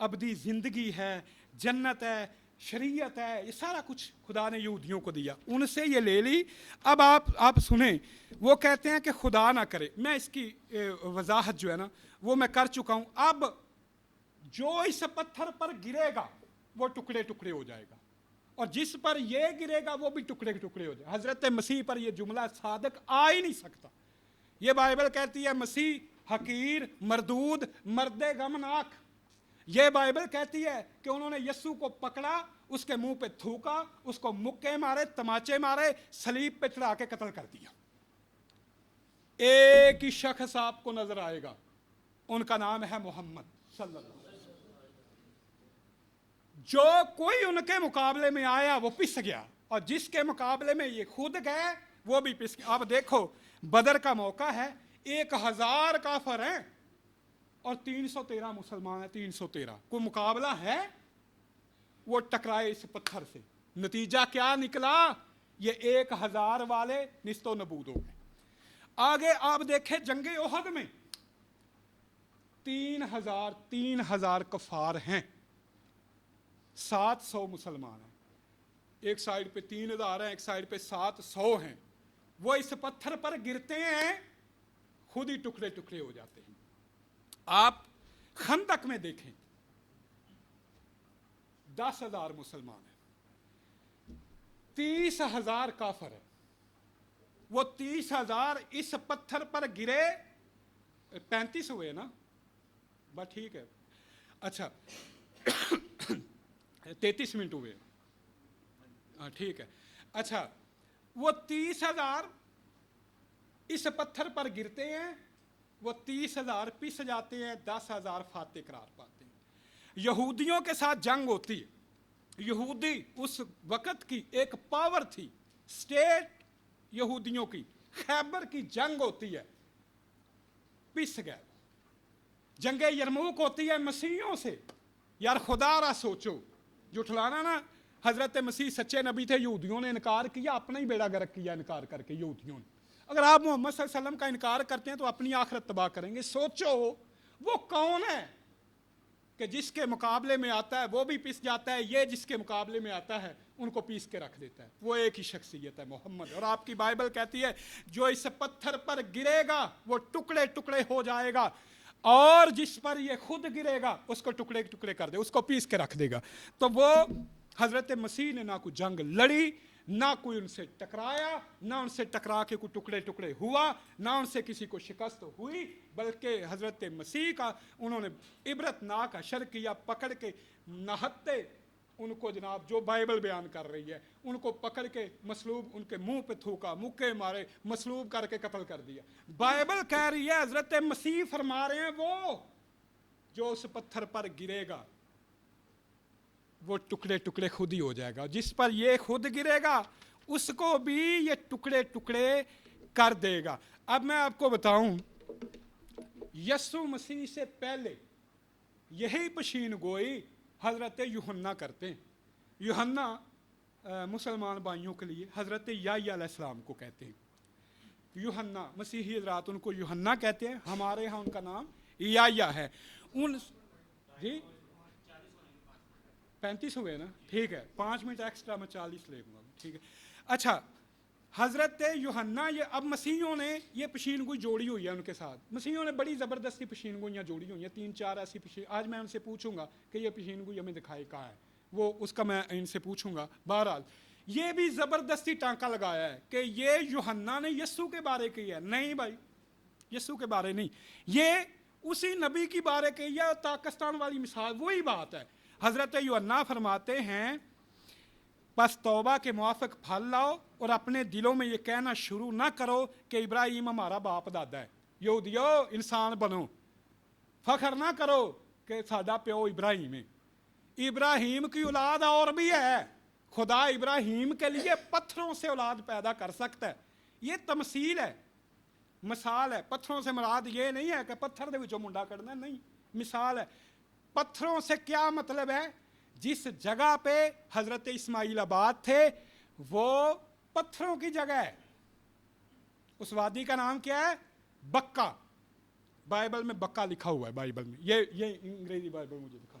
ابدی زندگی ہے, جنت ہے, شریعت ہے, یہ سارا کچھ خدا نے یہودیوں کو دیا, ان سے یہ لے لی. اب آپ سنیں, وہ کہتے ہیں کہ خدا نہ کرے, میں اس کی وضاحت جو ہے نا وہ میں کر چکا ہوں. اب جو اس پتھر پر گرے گا وہ ٹکڑے ٹکڑے ہو جائے گا, اور جس پر یہ گرے گا وہ بھی ٹکڑے ٹکڑے ہو جائے. حضرت مسیح پر یہ جملہ صادق آ ہی نہیں سکتا. یہ بائبل کہتی ہے مسیح حقیر, مردود, مرد غمناک. یہ بائبل کہتی ہے کہ انہوں نے یسوع کو پکڑا, اس کے منہ پہ تھوکا, اس کو مکے مارے, تماچے مارے, صلیب پہ چڑھا کے قتل کر دیا. ایک ہی شخص آپ کو نظر آئے گا, ان کا نام ہے محمد صلی اللہ علیہ وسلم. جو کوئی ان کے مقابلے میں آیا وہ پس گیا, اور جس کے مقابلے میں یہ خود گئے وہ بھی پس گیا. اب دیکھو, بدر کا موقع ہے, 1000 کافر ہیں اور 313 مسلمان ہیں. 313 کوئی مقابلہ ہے؟ وہ ٹکرائے اس پتھر سے, نتیجہ کیا نکلا؟ یہ 1000 والے نیست و نبود ہو گئے. آگے آپ دیکھیں جنگ احد میں 3000 کفار ہیں, 700 مسلمان ہیں. ایک سائیڈ پہ 3000 ہیں, ایک سائیڈ پہ 700 ہیں. وہ اس پتھر پر گرتے ہیں, خود ہی ٹکڑے ٹکڑے ہو جاتے ہیں. آپ خندق میں دیکھیں, 10,000 مسلمان ہیں, 30,000 کافر ہیں. وہ 30,000 اس پتھر پر گرے, 35 ہوئے نا, بس ٹھیک ہے, اچھا 33 منٹ ہوئے, ہاں ٹھیک ہے. اچھا, وہ 30,000 اس پتھر پر گرتے ہیں, وہ 30,000 پس جاتے ہیں, 10,000 فاتح قرار پاتے ہیں. یہودیوں کے ساتھ جنگ ہوتی ہے. یہودی اس وقت کی ایک پاور تھی, اسٹیٹ یہودیوں کی, خیبر کی جنگ ہوتی ہے, پس گئے. جنگ یرموک ہوتی ہے مسیحیوں سے. یار خدا را سوچو, جھٹلانا نا, حضرت مسیح سچے نبی تھے, یہودیوں نے انکار کیا, اپنا ہی بیڑا گرک کیا انکار کر کے یہودیوں نے. اگر آپ محمد صلی اللہ علیہ وسلم کا انکار کرتے ہیں تو اپنی آخرت تباہ کریں گے. سوچو وہ کون ہے کہ جس کے مقابلے میں آتا ہے وہ بھی پس جاتا ہے, یہ جس کے مقابلے میں آتا ہے ان کو پیس کے رکھ دیتا ہے. وہ ایک ہی شخصیت ہے, محمد. اور آپ کی بائبل کہتی ہے جو اس پتھر پر گرے گا وہ ٹکڑے ٹکڑے ہو جائے گا, اور جس پر یہ خود گرے گا اس کو ٹکڑے ٹکڑے کر دے, اس کو پیس کے رکھ دے گا. تو وہ حضرت مسیح نے نہ کوئی جنگ لڑی, نہ کوئی ان سے ٹکرایا, نہ ان سے ٹکرا کے کوئی ٹکڑے ٹکڑے ہوا, نہ ان سے کسی کو شکست ہوئی, بلکہ حضرت مسیح کا انہوں نے عبرت ناک اشر کیا, پکڑ کے نہتے ان کو, جناب جو بائبل بیان کر رہی ہے, ان کو پکڑ کے مصلوب ان کے منہ پہ تھوکا, مکے مارے, مصلوب کر کے قتل کر دیا. بائبل کہہ رہی ہے, حضرت مسیح فرما رہے ہیں, وہ جو اس پتھر پر گرے گا وہ ٹکڑے ٹکڑے خود ہی ہو جائے گا, جس پر یہ خود گرے گا اس کو بھی یہ ٹکڑے ٹکڑے کر دے گا. اب میں آپ کو بتاؤں, یسوع مسیح سے پہلے یہی پشین گوئی حضرت یوحنا کرتے ہیں. یوحنا مسلمان بھائیوں کے لیے حضرت یحییٰ علیہ السلام کو کہتے ہیں. یوحنا مسیحی حضرات ان کو یوحنا کہتے ہیں, ہمارے ہاں ان کا نام یحییٰ ہے. ان جی 35 ہوئے نا, ٹھیک ہے, 5 منٹ ایکسٹرا میں 40 لے لوں گا, ٹھیک ہے. اچھا, حضرت یوحنا, یہ اب مسیحیوں نے یہ پشین گوئی جوڑی ہوئی ہے ان کے ساتھ. مسیحیوں نے بڑی زبردستی پشین گوئیاں جوڑی ہوئی ہیں, 3-4 ایسی پشین. آج میں ان سے پوچھوں گا کہ یہ پشین گوئی ہمیں دکھائے کہاں ہے, وہ اس کا میں ان سے پوچھوں گا. بہرحال یہ بھی زبردستی ٹانکا لگایا ہے کہ یہ یوحنا نے یسوع کے بارے کی ہے. نہیں بھائی, یسوع کے بارے نہیں, یہ اسی نبی کی بارے کی ہے. پاکستان والی مثال وہی بات ہے. حضرت یوحنا فرماتے ہیں, بس توبہ کے موافق پھل لاؤ اور اپنے دلوں میں یہ کہنا شروع نہ کرو کہ ابراہیم ہمارا باپ دادا ہے. یہودیو انسان بنو, فخر نہ کرو کہ ساڈا پیو ابراہیم ہے. ابراہیم کی اولاد اور بھی ہے. خدا ابراہیم کے لیے پتھروں سے اولاد پیدا کر سکتا ہے. یہ تمثیل ہے, مثال ہے. پتھروں سے مراد یہ نہیں ہے کہ پتھر دے وچوں منڈا کڈنا, نہیں, مثال ہے. پتھروں سے کیا مطلب ہے؟ جس جگہ پہ حضرت اسماعیل آباد تھے وہ پتھروں کی جگہ ہے. اس وادی کا نام کیا ہے؟ بکا. بائبل میں بکا لکھا ہوا ہے, بائبل میں. یہ انگریزی بائبل مجھے دکھا,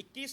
21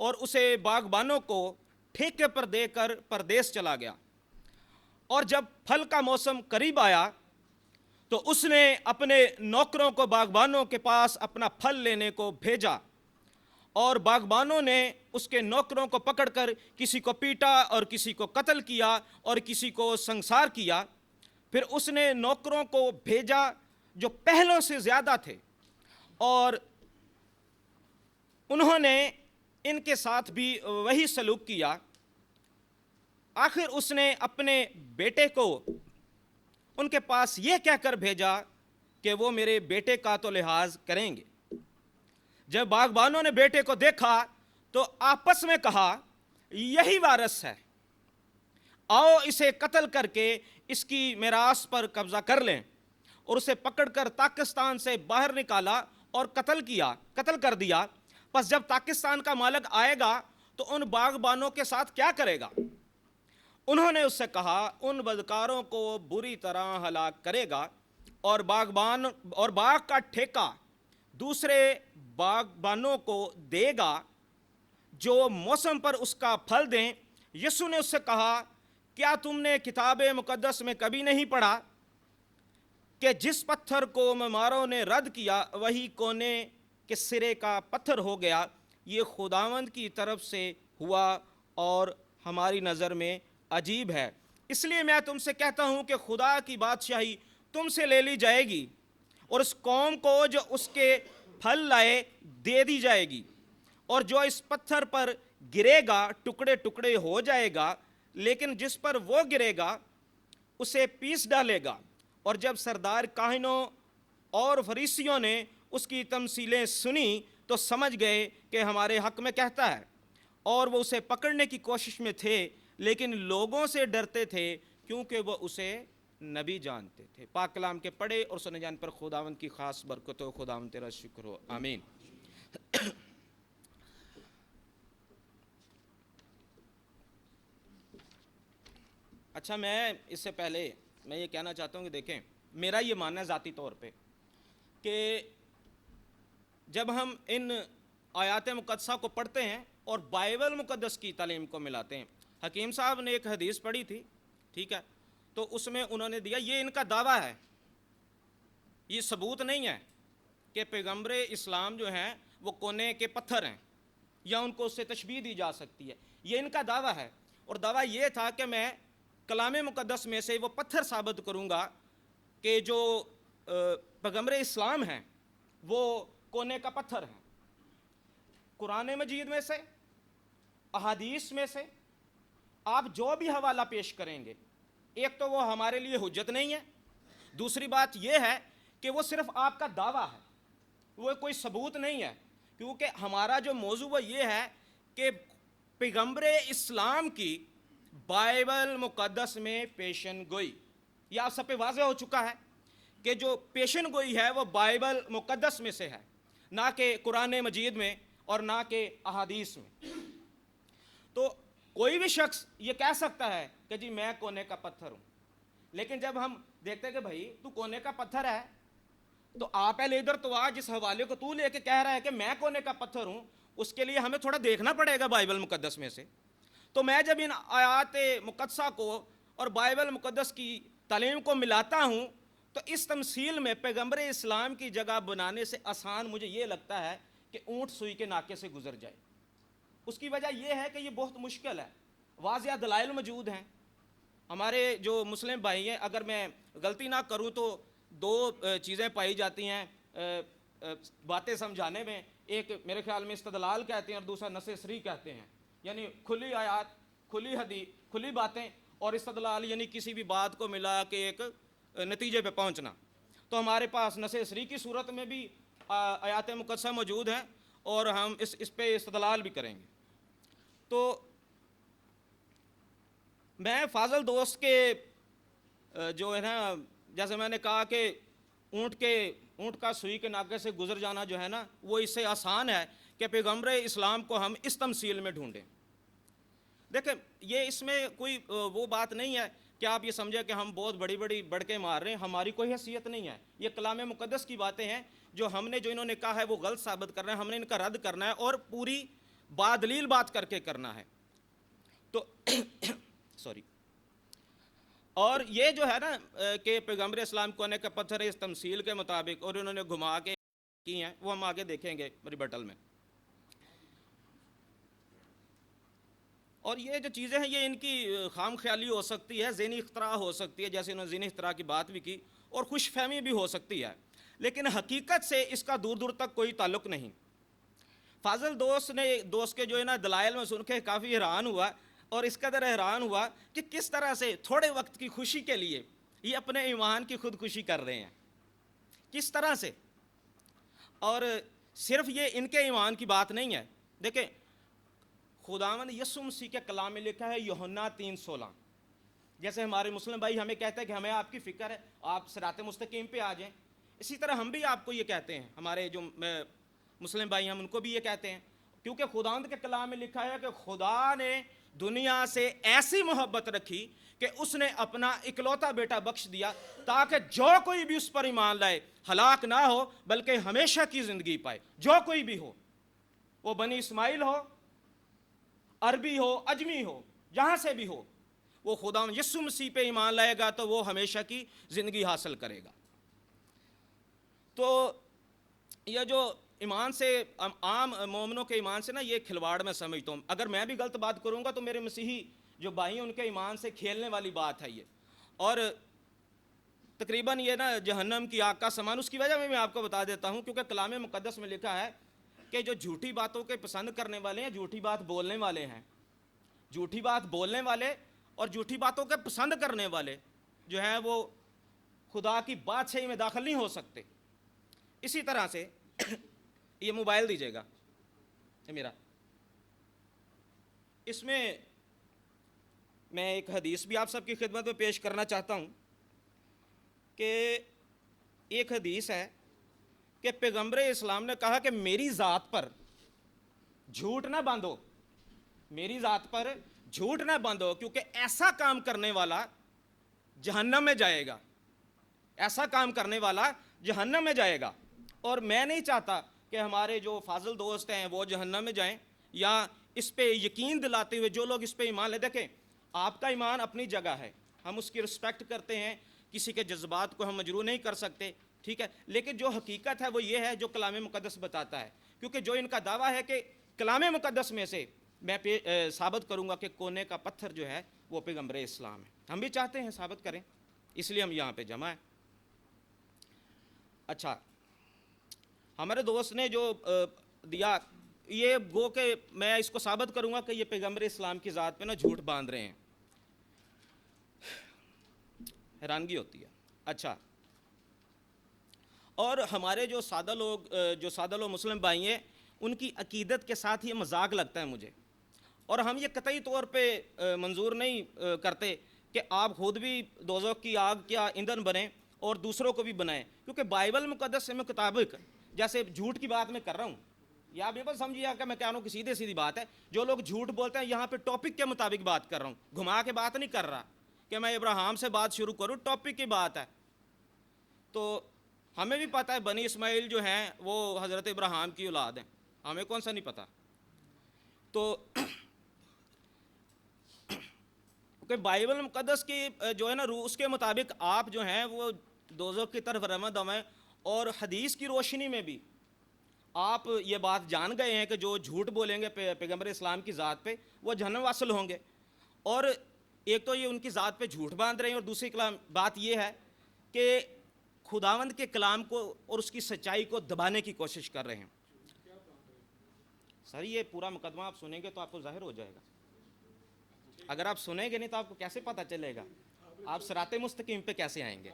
اور اسے باغبانوں کو ٹھیکے پر دے کر پردیس چلا گیا۔ اور جب پھل کا موسم قریب آیا تو اس نے اپنے نوکروں کو باغبانوں کے پاس اپنا پھل لینے کو بھیجا، اور باغبانوں نے اس کے نوکروں کو پکڑ کر کسی کو پیٹا اور کسی کو قتل کیا اور کسی کو سنسار کیا۔ پھر اس نے نوکروں کو بھیجا جو پہلوں سے زیادہ تھے، اور انہوں نے ان کے ساتھ بھی وہی سلوک کیا۔ آخر اس نے اپنے بیٹے کو ان کے پاس یہ کہہ کر بھیجا کہ وہ میرے بیٹے کا تو لحاظ کریں گے۔ جب باغبانوں نے بیٹے کو دیکھا تو آپس میں کہا یہی وارث ہے، آؤ اسے قتل کر کے اس کی میراث پر قبضہ کر لیں، اور اسے پکڑ کر پاکستان سے باہر نکالا اور قتل کر دیا۔ پس جب پاکستان کا مالک آئے گا تو ان باغبانوں کے ساتھ کیا کرے گا؟ انہوں نے اس سے کہا ان بدکاروں کو بری طرح ہلاک کرے گا، اور باغ کا ٹھیکہ دوسرے باغبانوں کو دے گا جو موسم پر اس کا پھل دیں۔ یسوع نے اس سے کہا کیا تم نے کتاب مقدس میں کبھی نہیں پڑھا کہ جس پتھر کو معماروں نے رد کیا وہی کونے کے سرے کا پتھر ہو گیا؟ یہ خداوند کی طرف سے ہوا اور ہماری نظر میں عجیب ہے۔ اس لیے میں تم سے کہتا ہوں کہ خدا کی بادشاہی تم سے لے لی جائے گی، اور اس قوم کو جو اس کے پھل لائے دے دی جائے گی، اور جو اس پتھر پر گرے گا ٹکڑے ٹکڑے ہو جائے گا، لیکن جس پر وہ گرے گا اسے پیس ڈالے گا۔ اور جب سردار کاہنوں اور فریسیوں نے اس کی تمثیلیں سنی تو سمجھ گئے کہ ہمارے حق میں کہتا ہے، اور وہ اسے پکڑنے کی کوشش میں تھے، لیکن لوگوں سے ڈرتے تھے کیونکہ وہ اسے نبی جانتے تھے۔ پاک کلام کے پڑھے اور سنے جان پر خداوند کی خاص برکت ہو۔ خداوند تیرا شکر ہو، آمین۔ اچھا، میں اس سے پہلے میں یہ کہنا چاہتا ہوں کہ دیکھیں، میرا یہ ماننا ہے ذاتی طور پہ کہ جب ہم ان آیات مقدسہ کو پڑھتے ہیں اور بائبل مقدس کی تعلیم کو ملاتے ہیں، حکیم صاحب نے ایک حدیث پڑھی تھی، ٹھیک ہے، تو اس میں انہوں نے دیا یہ ان کا دعویٰ ہے، یہ ثبوت نہیں ہے کہ پیغمبر اسلام جو ہیں وہ کونے کے پتھر ہیں یا ان کو اس سے تشبیہ دی جا سکتی ہے، یہ ان کا دعویٰ ہے۔ اور دعویٰ یہ تھا کہ میں کلام مقدس میں سے وہ پتھر ثابت کروں گا کہ جو پیغمبر اسلام ہیں وہ کونے کا پتھر ہیں۔ قرآن مجید میں سے، احادیث میں سے آپ جو بھی حوالہ پیش کریں گے، ایک تو وہ ہمارے لیے حجت نہیں ہے، دوسری بات یہ ہے کہ وہ صرف آپ کا دعویٰ ہے، وہ کوئی ثبوت نہیں ہے، کیونکہ ہمارا جو موضوع وہ یہ ہے کہ پیغمبر اسلام کی بائبل مقدس میں پیشن گوئی، یہ آپ سب پہ واضح ہو چکا ہے کہ جو پیشن گوئی ہے وہ بائبل مقدس میں سے ہے، نہ کہ قرآن مجید میں اور نہ کہ احادیث میں۔ تو کوئی بھی شخص یہ کہہ سکتا ہے کہ جی میں کونے کا پتھر ہوں، لیکن جب ہم دیکھتے ہیں کہ بھائی تو کونے کا پتھر ہے تو آپ پہلے ادھر تو آ، جس حوالے کو تو لے کے کہہ رہا ہے کہ میں کونے کا پتھر ہوں، اس کے لیے ہمیں تھوڑا دیکھنا پڑے گا بائبل مقدس میں سے۔ تو میں جب ان آیات مقدسہ کو اور بائبل مقدس کی تعلیم کو ملاتا ہوں تو اس تمثیل میں پیغمبر اسلام کی جگہ بنانے سے آسان مجھے یہ لگتا ہے کہ اونٹ سوئی کے ناکے سے گزر جائے۔ اس کی وجہ یہ ہے کہ یہ بہت مشکل ہے، واضح دلائل موجود ہیں۔ ہمارے جو مسلم بھائی ہیں، اگر میں غلطی نہ کروں تو دو چیزیں پائی جاتی ہیں باتیں سمجھانے میں، ایک میرے خیال میں استدلال کہتے ہیں اور دوسرا نص صریح کہتے ہیں، یعنی کھلی آیات، کھلی حدیث، کھلی باتیں، اور استدلال یعنی کسی بھی بات کو ملا کے ایک نتیجے پہ پہنچنا۔ تو ہمارے پاس نص صریح کی صورت میں بھی آیات مقدسہ موجود ہیں اور ہم اس پہ استدلال بھی کریں گے۔ تو میں فاضل دوست کے جو ہے نا، جیسے میں نے کہا کہ اونٹ کا سوئی کے ناکے سے گزر جانا جو ہے نا، وہ اس سے آسان ہے کہ پیغمبر اسلام کو ہم اس تمثیل میں ڈھونڈیں۔ دیکھیں، یہ اس میں کوئی وہ بات نہیں ہے کہ آپ یہ سمجھیں کہ ہم بہت بڑی بڑی بڑکیں مار رہے ہیں، ہماری کوئی حیثیت نہیں ہے۔ یہ کلام مقدس کی باتیں ہیں جو انہوں نے کہا ہے وہ غلط ثابت کرنا ہے، ہم نے ان کا رد کرنا ہے اور پوری بادلیل بات کر کے کرنا ہے. تو سوری. اور یہ جو ہے نا کہ پیغمبر اسلام کونے کا پتھر ہے اس تمثیل کے مطابق اور انہوں نے گھما کے کی ہیں، وہ ہم آگے دیکھیں گے ریبٹل میں. اور یہ جو چیزیں ہیں یہ ان کی خام خیالی ہو سکتی ہے، ذہنی اختراع ہو سکتی ہے، جیسے انہوں نے ذہنی اختراع کی بات بھی کی، اور خوش فہمی بھی ہو سکتی ہے، لیکن حقیقت سے اس کا دور دور تک کوئی تعلق نہیں. فاضل دوست کے جو ہے نا دلائل میں سن کے کافی حیران ہوا، اور اس قدر حیران ہوا کہ کس طرح سے تھوڑے وقت کی خوشی کے لیے یہ اپنے ایمان کی خودکشی کر رہے ہیں، کس طرح سے. اور صرف یہ ان کے ایمان کی بات نہیں ہے. دیکھیں خداوند یسوع مسیح کے کلام میں لکھا ہے یوحنا 3:16، جیسے ہمارے مسلم بھائی ہمیں کہتے ہیں کہ ہمیں آپ کی فکر ہے، آپ صراط مستقیم پہ آ جائیں، اسی طرح ہم بھی آپ کو یہ کہتے ہیں، ہمارے جو مسلم بھائی ہیں ہم ان کو بھی یہ کہتے ہیں، کیونکہ خداوند کے کلام میں لکھا ہے کہ خدا نے دنیا سے ایسی محبت رکھی کہ اس نے اپنا اکلوتا بیٹا بخش دیا تاکہ جو کوئی بھی اس پر ایمان لائے ہلاک نہ ہو بلکہ ہمیشہ کی زندگی پائے. جو کوئی بھی ہو، وہ بنی اسماعیل ہو، عربی ہو، اجمی ہو، جہاں سے بھی ہو، وہ خداوند یسوع مسیح پہ ایمان لائے گا تو وہ ہمیشہ کی زندگی حاصل کرے گا. تو یہ جو ایمان سے عام مومنوں کے ایمان سے نا یہ کھلواڑ میں سمجھتا ہوں. اگر میں بھی غلط بات کروں گا تو میرے مسیحی جو بھائی ہیں ان کے ایمان سے کھیلنے والی بات ہے یہ. اور تقریباً یہ نا جہنم کی آگ کا سامان، اس کی وجہ میں آپ کو بتا دیتا ہوں، کیونکہ کلام مقدس میں لکھا ہے کہ جو جھوٹی باتوں کے پسند کرنے والے ہیں، جھوٹی بات بولنے والے ہیں، جھوٹی بات بولنے والے اور جھوٹی باتوں کے پسند کرنے والے جو ہیں وہ خدا کی بادشاہی میں داخل نہیں ہو سکتے. اسی طرح سے یہ موبائل دیجیے گا یہ میرا، اس میں ایک حدیث بھی آپ سب کی خدمت میں پیش کرنا چاہتا ہوں کہ ایک حدیث ہے کہ پیغمبر اسلام نے کہا کہ میری ذات پر جھوٹ نہ باندھو، میری ذات پر جھوٹ نہ باندھو، کیونکہ ایسا کام کرنے والا جہنم میں جائے گا، ایسا کام کرنے والا جہنم میں جائے گا. اور میں نہیں چاہتا کہ ہمارے جو فاضل دوست ہیں وہ جہنم میں جائیں، یا اس پہ یقین دلاتے ہوئے جو لوگ اس پہ ایمان لے. دیکھیں آپ کا ایمان اپنی جگہ ہے، ہم اس کی رسپیکٹ کرتے ہیں، کسی کے جذبات کو ہم مجروح نہیں کر سکتے، ٹھیک ہے، لیکن جو حقیقت ہے وہ یہ ہے جو کلام مقدس بتاتا ہے. کیونکہ جو ان کا دعویٰ ہے کہ کلام مقدس میں سے میں ثابت کروں گا کہ کونے کا پتھر جو ہے وہ پیغمبر اسلام ہے، ہم بھی چاہتے ہیں ثابت کریں، اس لیے ہم یہاں پہ جمع ہیں. اچھا، ہمارے دوست نے جو دیا یہ گو کہ میں اس کو ثابت کروں گا کہ یہ پیغمبر اسلام کی ذات پہ نا جھوٹ باندھ رہے ہیں، حیرانگی ہوتی ہے. اچھا، اور ہمارے جو سادہ لوگ مسلم بھائی ہیں ان کی عقیدت کے ساتھ یہ مذاق لگتا ہے مجھے، اور ہم یہ قطعی طور پہ منظور نہیں کرتے کہ آپ خود بھی دوزخ کی آگ کا ایندھن بنیں اور دوسروں کو بھی بنائیں، کیونکہ بائبل مقدس سے مطابق جیسے جھوٹ کی بات میں کر رہا ہوں، یا آپ یہ بات سمجھیے کہ میں کہہ رہا ہوں کہ سیدھی سیدھی بات ہے، جو لوگ جھوٹ بولتے ہیں یہاں پہ ٹاپک کے مطابق بات کر رہا ہوں، گھما کے بات نہیں کر رہا کہ میں ابراہیم سے بات شروع کروں، ٹاپک کی بات ہے. تو ہمیں بھی پتہ ہے بنی اسماعیل جو ہیں وہ حضرت ابراہیم کی اولاد ہیں، ہمیں کون سا نہیں پتہ. تو کہ بائبل مقدس کی جو ہے نا روح اس کے مطابق آپ جو ہیں وہ دوزخ کی طرف رہنما دمائیں، اور حدیث کی روشنی میں بھی آپ یہ بات جان گئے ہیں کہ جو جھوٹ بولیں گے پیغمبر اسلام کی ذات پہ وہ جہنم واصل ہوں گے. اور ایک تو یہ ان کی ذات پہ جھوٹ باندھ رہے ہیں، اور دوسری بات یہ ہے کہ خداوند کے کلام کو اور اس کی سچائی کو دبانے کی کوشش کر رہے ہیں. سر یہ پورا مقدمہ آپ سنیں گے تو آپ کو ظاہر ہو جائے گا، اگر آپ سنیں گے نہیں تو آپ کو کیسے پتہ چلے گا، آپ صراط مستقیم پہ کیسے آئیں گے.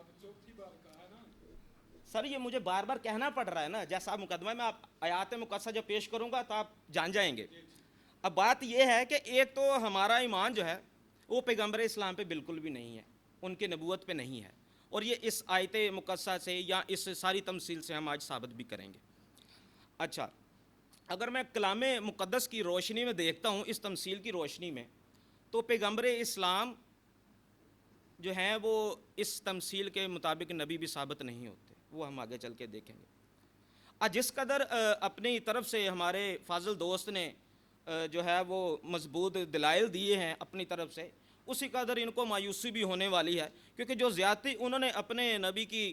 سر یہ مجھے بار بار کہنا پڑ رہا ہے نا، جیسا آپ مقدمہ میں آپ آیات مقدسہ جب پیش کروں گا تو آپ جان جائیں گے. اب بات یہ ہے کہ ایک تو ہمارا ایمان جو ہے وہ پیغمبر اسلام پہ بالکل بھی نہیں ہے، ان کے نبوت پہ نہیں ہے، اور یہ اس آیت مقدسہ سے یا اس ساری تمثیل سے ہم آج ثابت بھی کریں گے. اچھا، اگر میں کلام مقدس کی روشنی میں دیکھتا ہوں، اس تمثیل کی روشنی میں، تو پیغمبر اسلام جو ہیں وہ اس تمثیل کے مطابق نبی بھی ثابت نہیں ہوتے، وہ ہم آگے چل کے دیکھیں گے. جس قدر اپنی طرف سے ہمارے فاضل دوست نے جو ہے وہ مضبوط دلائل دیے ہیں اپنی طرف سے، اسی قدر ان کو مایوسی بھی ہونے والی ہے، کیونکہ جو زیادتی انہوں نے اپنے نبی کی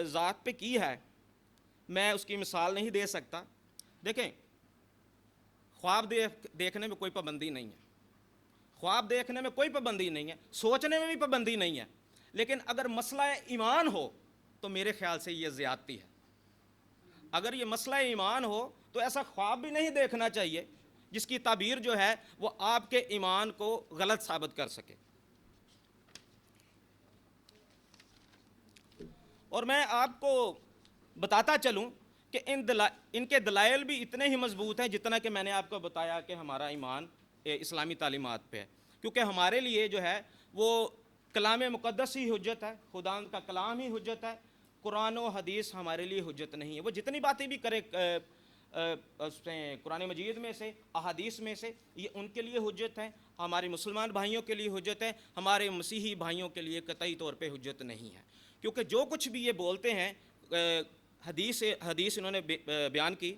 ذات پہ کی ہے، میں اس کی مثال نہیں دے سکتا۔ دیکھیں، خواب دیکھنے میں کوئی پابندی نہیں ہے، خواب دیکھنے میں کوئی پابندی نہیں ہے، سوچنے میں بھی پابندی نہیں ہے، لیکن اگر مسئلہ ایمان ہو تو میرے خیال سے یہ زیادتی ہے۔ اگر یہ مسئلہ ایمان ہو تو ایسا خواب بھی نہیں دیکھنا چاہیے جس کی تعبیر جو ہے وہ آپ کے ایمان کو غلط ثابت کر سکے۔ اور میں آپ کو بتاتا چلوں کہ ان کے دلائل بھی اتنے ہی مضبوط ہیں جتنا کہ میں نے آپ کو بتایا کہ ہمارا ایمان اسلامی تعلیمات پہ ہے، کیونکہ ہمارے لیے جو ہے وہ کلام مقدس ہی حجت ہے، خدا کا کلام ہی حجت ہے، قرآن و حدیث ہمارے لیے حجت نہیں ہے۔ وہ جتنی باتیں بھی کرے قرآن مجید میں سے، احادیث میں سے، یہ ان کے لیے حجت ہے، ہمارے مسلمان بھائیوں کے لیے حجت ہے، ہمارے مسیحی بھائیوں کے لیے قطعی طور پہ حجت نہیں ہے، کیونکہ جو کچھ بھی یہ بولتے ہیں حدیث انہوں نے بیان کی،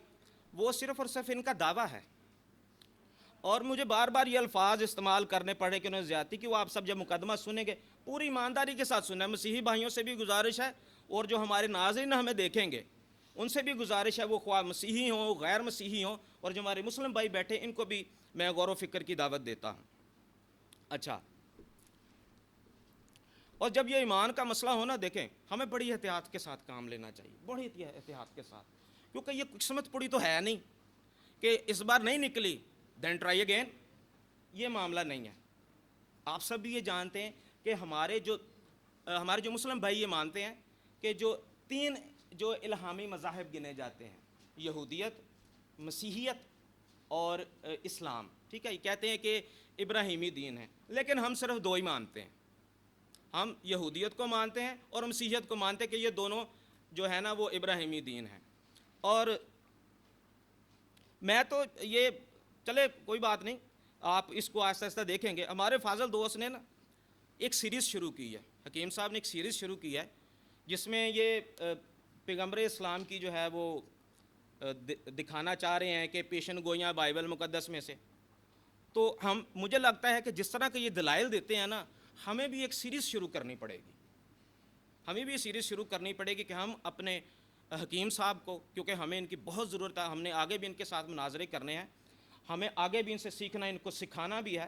وہ صرف اور صرف ان کا دعویٰ ہے۔ اور مجھے بار بار یہ الفاظ استعمال کرنے پڑے کہ انہوں نے زیادتی کی، وہ آپ سب جب مقدمہ سنیں گے پوری ایمانداری کے ساتھ سنیں۔ مسیحی بھائیوں سے بھی گزارش ہے، اور جو ہمارے ناظرین ہمیں دیکھیں گے ان سے بھی گزارش ہے، وہ خواہ مسیحی ہوں غیر مسیحی ہوں، اور جو ہمارے مسلم بھائی بیٹھے ان کو بھی میں غور و فکر کی دعوت دیتا ہوں۔ اچھا، اور جب یہ ایمان کا مسئلہ ہونا، دیکھیں ہمیں بڑی احتیاط کے ساتھ کام لینا چاہیے، بڑی احتیاط کے ساتھ، کیونکہ یہ قسمت پوری تو ہے نہیں کہ اس بار نہیں نکلی دین ٹرائی اگین، یہ معاملہ نہیں ہے۔ آپ سب بھی یہ جانتے ہیں کہ ہمارے جو مسلم بھائی یہ مانتے ہیں کہ جو تین جو الہامی مذاہب گنے جاتے ہیں، یہودیت، مسیحیت اور اسلام، ٹھیک ہے، یہ کہتے ہیں کہ ابراہیمی دین ہے، لیکن ہم صرف دو ہی مانتے ہیں، ہم یہودیت کو مانتے ہیں اور مسیحیت کو مانتے ہیں کہ یہ دونوں جو ہے نا وہ ابراہیمی دین ہیں۔ اور میں تو یہ چلے کوئی بات نہیں، آپ اس کو آہستہ آہستہ دیکھیں گے۔ ہمارے فاضل دوست نے نا ایک سیریز شروع کی ہے، حکیم صاحب نے ایک سیریز شروع کی ہے جس میں یہ پیغمبر اسلام کی جو ہے وہ دکھانا چاہ رہے ہیں کہ پیشن گوئیاں بائبل مقدس میں سے۔ تو مجھے لگتا ہے کہ جس طرح کے یہ دلائل دیتے ہیں نا، ہمیں بھی ایک سیریز شروع کرنی پڑے گی، ہمیں بھی سیریز شروع کرنی پڑے گی کہ ہم اپنے حکیم صاحب کو، کیونکہ ہمیں ان کی بہت ضرورت ہے، ہم نے آگے بھی ان کے ساتھ مناظرے کرنے ہیں، ہمیں آگے بھی ان سے سیکھنا ہے، ان کو سکھانا بھی ہے۔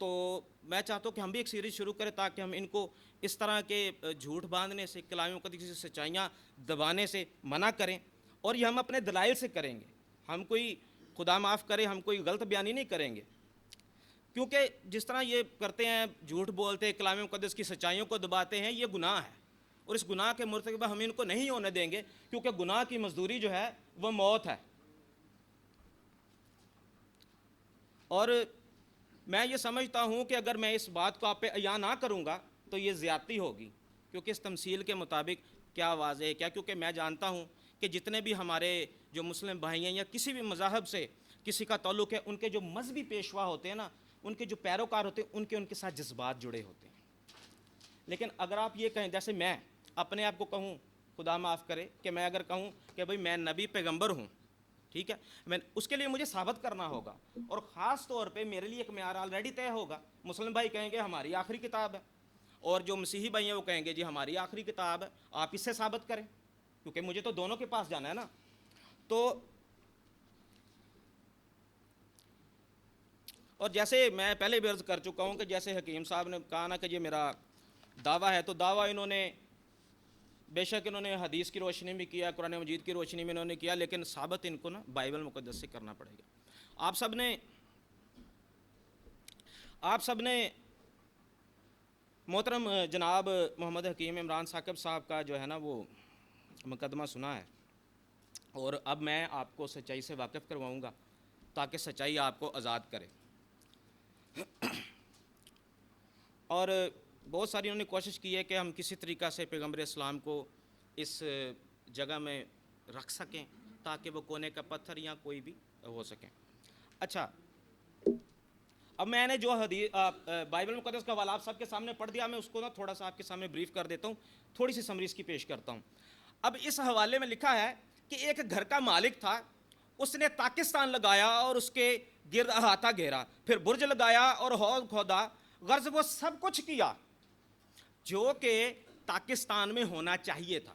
تو میں چاہتا ہوں کہ ہم بھی ایک سیریز شروع کریں تاکہ ہم ان کو اس طرح کے جھوٹ باندھنے سے، کلام مقدس کی سچائیاں دبانے سے منع کریں، اور یہ ہم اپنے دلائل سے کریں گے۔ ہم کوئی خدا معاف کرے ہم کوئی غلط بیانی نہیں کریں گے، کیونکہ جس طرح یہ کرتے ہیں، جھوٹ بولتے ہیں، کلام مقدس کی سچائیوں کو دباتے ہیں، یہ گناہ ہے، اور اس گناہ کے مرتکبہ ہم ان کو نہیں ہونے دیں گے، کیونکہ گناہ کی مزدوری جو ہے وہ موت ہے۔ اور میں یہ سمجھتا ہوں کہ اگر میں اس بات کو آپ پہ عیاں نہ کروں گا تو یہ زیادتی ہوگی، کیونکہ اس تمثیل کے مطابق کیا واضح ہے، کیونکہ میں جانتا ہوں کہ جتنے بھی ہمارے جو مسلم بھائی ہیں یا کسی بھی مذہب سے کسی کا تعلق ہے، ان کے جو مذہبی پیشوا ہوتے ہیں نا، ان کے جو پیروکار ہوتے ہیں، ان کے ساتھ جذبات جڑے ہوتے ہیں۔ لیکن اگر آپ یہ کہیں، جیسے میں اپنے آپ کو کہوں، خدا معاف کرے، کہ میں اگر کہوں کہ بھئی میں نبی پیغمبر ہوں، ٹھیک ہے، اس کے لیے مجھے ثابت کرنا ہوگا، اور خاص طور پہ میرے لیے ایک معیار آلریڈی طے ہوگا۔ مسلم بھائی کہیں گے ہماری آخری کتاب ہے، اور جو مسیحی بھائی ہیں وہ کہیں گے جی ہماری آخری کتاب ہے، آپ اس سے ثابت کریں، کیونکہ مجھے تو دونوں کے پاس جانا ہے نا۔ تو اور جیسے میں پہلے بھی عرض کر چکا ہوں کہ جیسے حکیم صاحب نے کہا نا کہ یہ میرا دعویٰ ہے، تو دعویٰ انہوں نے بے شک انہوں نے حدیث کی روشنی میں کیا، قرآن مجید کی روشنی میں انہوں نے کیا، لیکن ثابت ان کو نا بائبل مقدس سے کرنا پڑے گا۔ آپ سب نے محترم جناب محمد حکیم عمران ثاقب صاحب کا جو ہے نا وہ مقدمہ سنا ہے، اور اب میں آپ کو سچائی سے واقف کرواؤں گا تاکہ سچائی آپ کو آزاد کرے۔ اور بہت ساری انہوں نے کوشش کی ہے کہ ہم کسی طریقہ سے پیغمبر اسلام کو اس جگہ میں رکھ سکیں تاکہ وہ کونے کا پتھر یا کوئی بھی ہو سکیں۔ اچھا، اب میں نے جو بائبل مقدس کا حوالہ آپ سب کے سامنے پڑھ دیا، میں اس کو نا تھوڑا سا آپ کے سامنے بریف کر دیتا ہوں، تھوڑی سی سمری اس کی پیش کرتا ہوں۔ اب اس حوالے میں لکھا ہے کہ ایک گھر کا مالک تھا، اس نے پاکستان لگایا اور اس کے گرد احاطہ گھیرا، پھر برج لگایا اور حوض کھودا، غرض وہ سب کچھ کیا جو کہ پاکستان میں ہونا چاہیے تھا،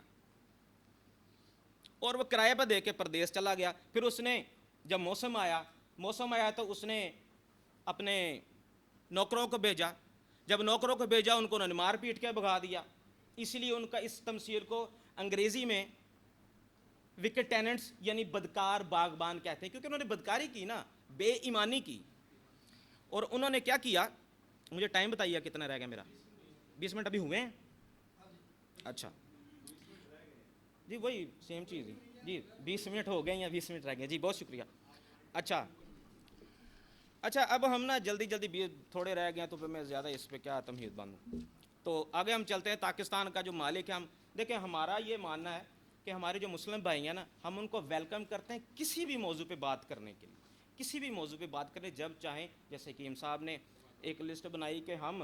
اور وہ کرایہ پہ دے کے پردیس چلا گیا۔ پھر اس نے جب موسم آیا تو اس نے اپنے نوکروں کو بھیجا، جب نوکروں کو بھیجا ان کو انہوں نے مار پیٹ کے بھگا دیا۔ اسی لیے ان کا اس تمثیل کو انگریزی میں وکٹ ٹیننٹس یعنی بدکار باغبان کہتے ہیں، کیونکہ انہوں نے بدکاری کی نا، بے ایمانی کی۔ اور انہوں نے کیا کیا، مجھے ٹائم بتائیے کتنا رہ گیا میرا؟ 20 منٹ ابھی ہوئے ہیں؟ اچھا جی وہی سیم چیز ہی جی، 20 منٹ ہو گئے یا 20 منٹ رہ گئے جی، بہت شکریہ۔ اچھا اب ہم نا جلدی تھوڑے رہ گئے ہیں تو پھر میں زیادہ اس پہ کیا تمہید باندھوں، تو آگے ہم چلتے ہیں۔ پاکستان کا جو مالک ہے، ہم دیکھیں ہمارا یہ ماننا ہے کہ ہمارے جو مسلم بھائی ہیں نا، ہم ان کو ویلکم کرتے ہیں کسی بھی موضوع پہ بات کرنے کے لیے، کسی بھی موضوع پہ بات کریں جب چاہیں۔ جیسے کہ صاحب نے ایک لسٹ بنائی کہ ہم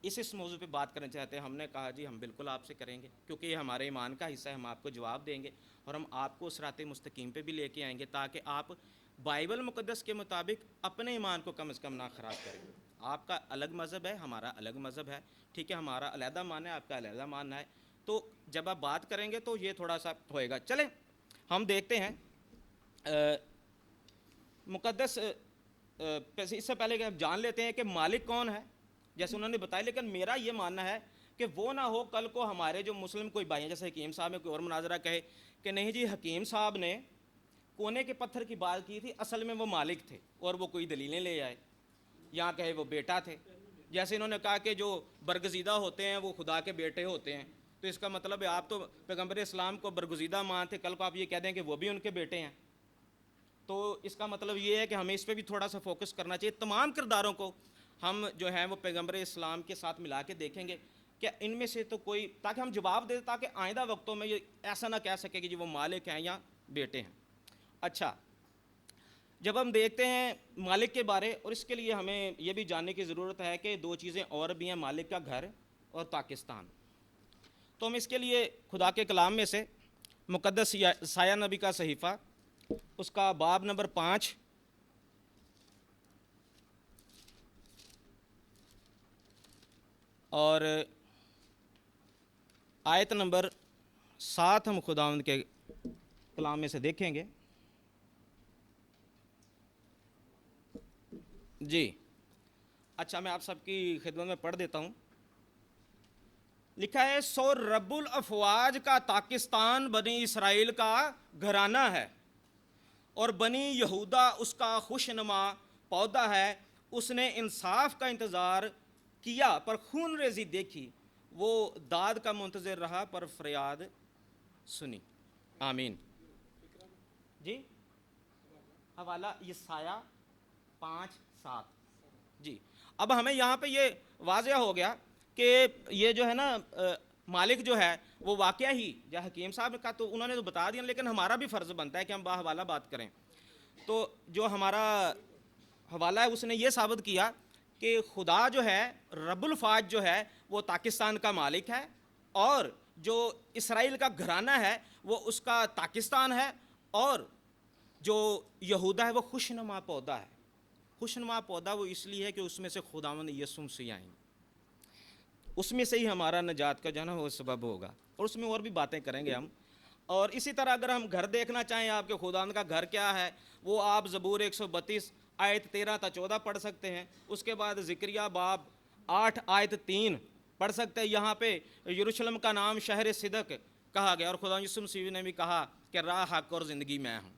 اس موضوع پہ بات کرنا چاہتے ہیں، ہم نے کہا جی ہم بالکل آپ سے کریں گے، کیونکہ یہ ہمارے ایمان کا حصہ ہے، ہم آپ کو جواب دیں گے اور ہم آپ کو صراط مستقیم پہ بھی لے کے آئیں گے، تاکہ آپ بائبل مقدس کے مطابق اپنے ایمان کو کم از کم نہ خراب کریں۔ آپ کا الگ مذہب ہے، ہمارا الگ مذہب ہے، ٹھیک ہے، ہمارا علیحدہ ماننا ہے، آپ کا علیحدہ ماننا ہے، تو جب آپ بات کریں گے تو یہ تھوڑا سا ہوئے گا۔ چلیں ہم دیکھتے ہیں مقدس اس سے پہلے کہ ہم جان لیتے ہیں کہ مالک کون ہے، جیسے انہوں نے بتایا، لیکن میرا یہ ماننا ہے کہ وہ نہ ہو کل کو ہمارے جو مسلم کوئی بھائی ہیں، جیسے حکیم صاحب نے کوئی اور مناظرہ کہے کہ نہیں جی حکیم صاحب نے کونے کے پتھر کی بات کی تھی، اصل میں وہ مالک تھے، اور وہ کوئی دلیلیں لے آئے، یہاں کہے وہ بیٹا تھے۔ جیسے انہوں نے کہا کہ جو برگزیدہ ہوتے ہیں وہ خدا کے بیٹے ہوتے ہیں، تو اس کا مطلب ہے آپ تو پیغمبر اسلام کو برگزیدہ مانتے، کل کو آپ یہ کہہ دیں کہ وہ بھی ان کے بیٹے ہیں، تو اس کا مطلب یہ ہے کہ ہمیں اس پہ بھی تھوڑا سا فوکس کرنا چاہیے۔ تمام کرداروں کو ہم جو ہیں وہ پیغمبر اسلام کے ساتھ ملا کے دیکھیں گے کہ ان میں سے تو کوئی، تاکہ ہم جواب دیں، تاکہ آئندہ وقتوں میں یہ ایسا نہ کہہ سکے کہ جی وہ مالک ہیں یا بیٹے ہیں۔ اچھا جب ہم دیکھتے ہیں مالک کے بارے، اور اس کے لیے ہمیں یہ بھی جاننے کی ضرورت ہے کہ دو چیزیں اور بھی ہیں، مالک کا گھر اور پاکستان۔ تو ہم اس کے لیے خدا کے کلام میں سے مقدس سایہ نبی کا صحیفہ، اس کا باب نمبر 5 اور آیت نمبر 7 ہم خداوند کے کلام میں سے دیکھیں گے۔ جی اچھا میں آپ سب کی خدمت میں پڑھ دیتا ہوں۔ لکھا ہے، سو رب الافواج کا پاکستان بنی اسرائیل کا گھرانہ ہے، اور بنی یہودا اس کا خوشنما پودا ہے۔ اس نے انصاف کا انتظار کیا پر خون ریزی دیکھی، وہ داد کا منتظر رہا پر فریاد سنی۔ آمین۔ جی حوالہ یسایہ 5:7۔ جی اب ہمیں یہاں پہ یہ واضح ہو گیا کہ یہ جو ہے نا مالک جو ہے وہ واقعہ ہی جو حکیم صاحب کا تو انہوں نے تو بتا دیا، لیکن ہمارا بھی فرض بنتا ہے کہ ہم باحوالہ بات کریں۔ تو جو ہمارا حوالہ ہے اس نے یہ ثابت کیا کہ خدا جو ہے رب الفاج جو ہے وہ پاکستان کا مالک ہے، اور جو اسرائیل کا گھرانہ ہے وہ اس کا پاکستان ہے، اور جو یہودا ہے وہ خوشنما پودا ہے۔ خوشنما پودا وہ اس لیے ہے کہ اس میں سے خداوند یسوع مسیح آئیں، اس میں سے ہی ہمارا نجات کا جو ہے نا وہ سبب ہوگا، اور اس میں اور بھی باتیں کریں گے ہم۔ اور اسی طرح اگر ہم گھر دیکھنا چاہیں آپ کے خداوند کا گھر کیا ہے، وہ آپ زبور 132 آیت 13 تا 14 پڑھ سکتے ہیں۔ اس کے بعد زکریا باب 8 آیت 3 پڑھ سکتے ہیں۔ یہاں پہ یروشلم کا نام شہر صدق کہا گیا، اور خدا یسوع مسیح نے بھی کہا کہ راہ، حق اور زندگی میں ہوں۔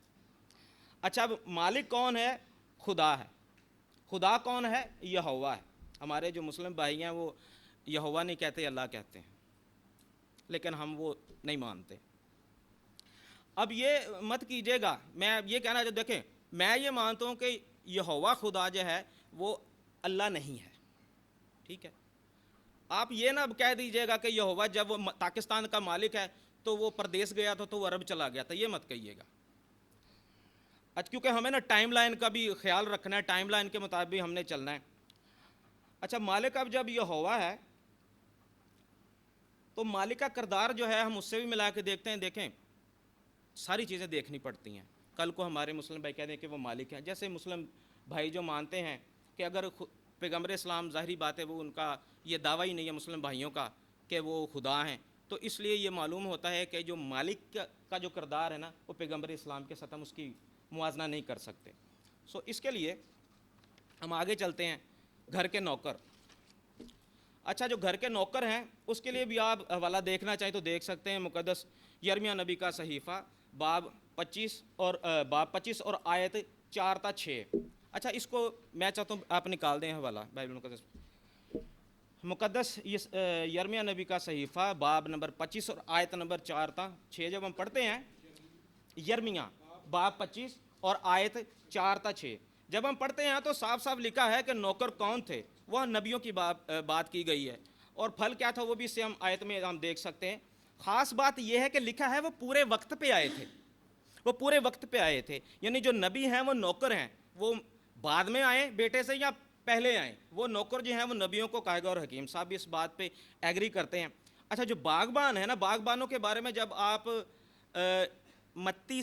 اچھا اب مالک کون ہے؟ خدا ہے۔ خدا کون ہے؟ یہوہ ہے۔ ہمارے جو مسلم بھائی ہیں وہ یہوہ نہیں کہتے، اللہ کہتے ہیں، لیکن ہم وہ نہیں مانتے۔ اب یہ مت کیجیے گا، میں یہ کہنا چاہتا، دیکھیں میں یہ مانتا ہوں کہ یہوہ خدا جو ہے وہ اللہ نہیں ہے، ٹھیک ہے؟ آپ یہ نہ کہہ دیجیے گا کہ یہوہ جب وہ پاکستان کا مالک ہے تو وہ پردیس گیا تھا تو وہ عرب چلا گیا تھا، یہ مت کہیے گا۔ اچھا کیونکہ ہمیں نا ٹائم لائن کا بھی خیال رکھنا ہے، ٹائم لائن کے مطابق ہم نے چلنا ہے۔ اچھا مالک اب جب یہوہ ہے تو مالک کا کردار جو ہے ہم اس سے بھی ملا کے دیکھتے ہیں۔ دیکھیں ساری چیزیں دیکھنی پڑتی ہیں۔ کل کو ہمارے مسلم بھائی کہہ دیں کہ وہ مالک ہیں. جیسے مسلم بھائی جو مانتے ہیں کہ اگر پیغمبر اسلام، ظاہری بات ہے وہ ان کا یہ دعویٰ ہی نہیں ہے مسلم بھائیوں کا کہ وہ خدا ہیں، تو اس لیے یہ معلوم ہوتا ہے کہ جو مالک کا جو کردار ہے نا وہ پیغمبر اسلام کے ساتھ ہم اس کی موازنہ نہیں کر سکتے. اس کے لیے ہم آگے چلتے ہیں. گھر کے نوکر. اچھا، جو گھر کے نوکر ہیں اس کے لیے بھی آپ حوالہ دیکھنا چاہیں تو دیکھ سکتے ہیں. مقدس یرمیہ نبی کا صحیفہ باب 25 اور آیت 4 تا 6. اچھا، اس کو میں چاہتا ہوں آپ نکال دیں حوالہ بائبل مقدس. مقدس یرمیہ نبی کا صحیفہ باب نمبر 25 اور آیت نمبر 4 تا 6 جب ہم پڑھتے ہیں، یرمیہ باب 25 اور آیت 4 تا 6 جب ہم پڑھتے ہیں تو صاف صاف لکھا ہے کہ نوکر کون تھے. وہ نبیوں کی بات کی گئی ہے، اور پھل کیا تھا وہ بھی اس سے ہم آیت میں ہم دیکھ سکتے ہیں. خاص بات یہ ہے کہ لکھا ہے وہ پورے وقت پہ آئے تھے. وہ پورے وقت پہ آئے تھے، یعنی جو نبی ہیں وہ نوکر ہیں، وہ بعد میں آئے بیٹے سے یا پہلے آئیں. وہ نوکر جو ہیں وہ نبیوں کو کہے گا، اور حکیم صاحب بھی اس بات پہ ایگری کرتے ہیں. اچھا، جو باغبان ہے نا، باغبانوں کے بارے میں جب آپ متی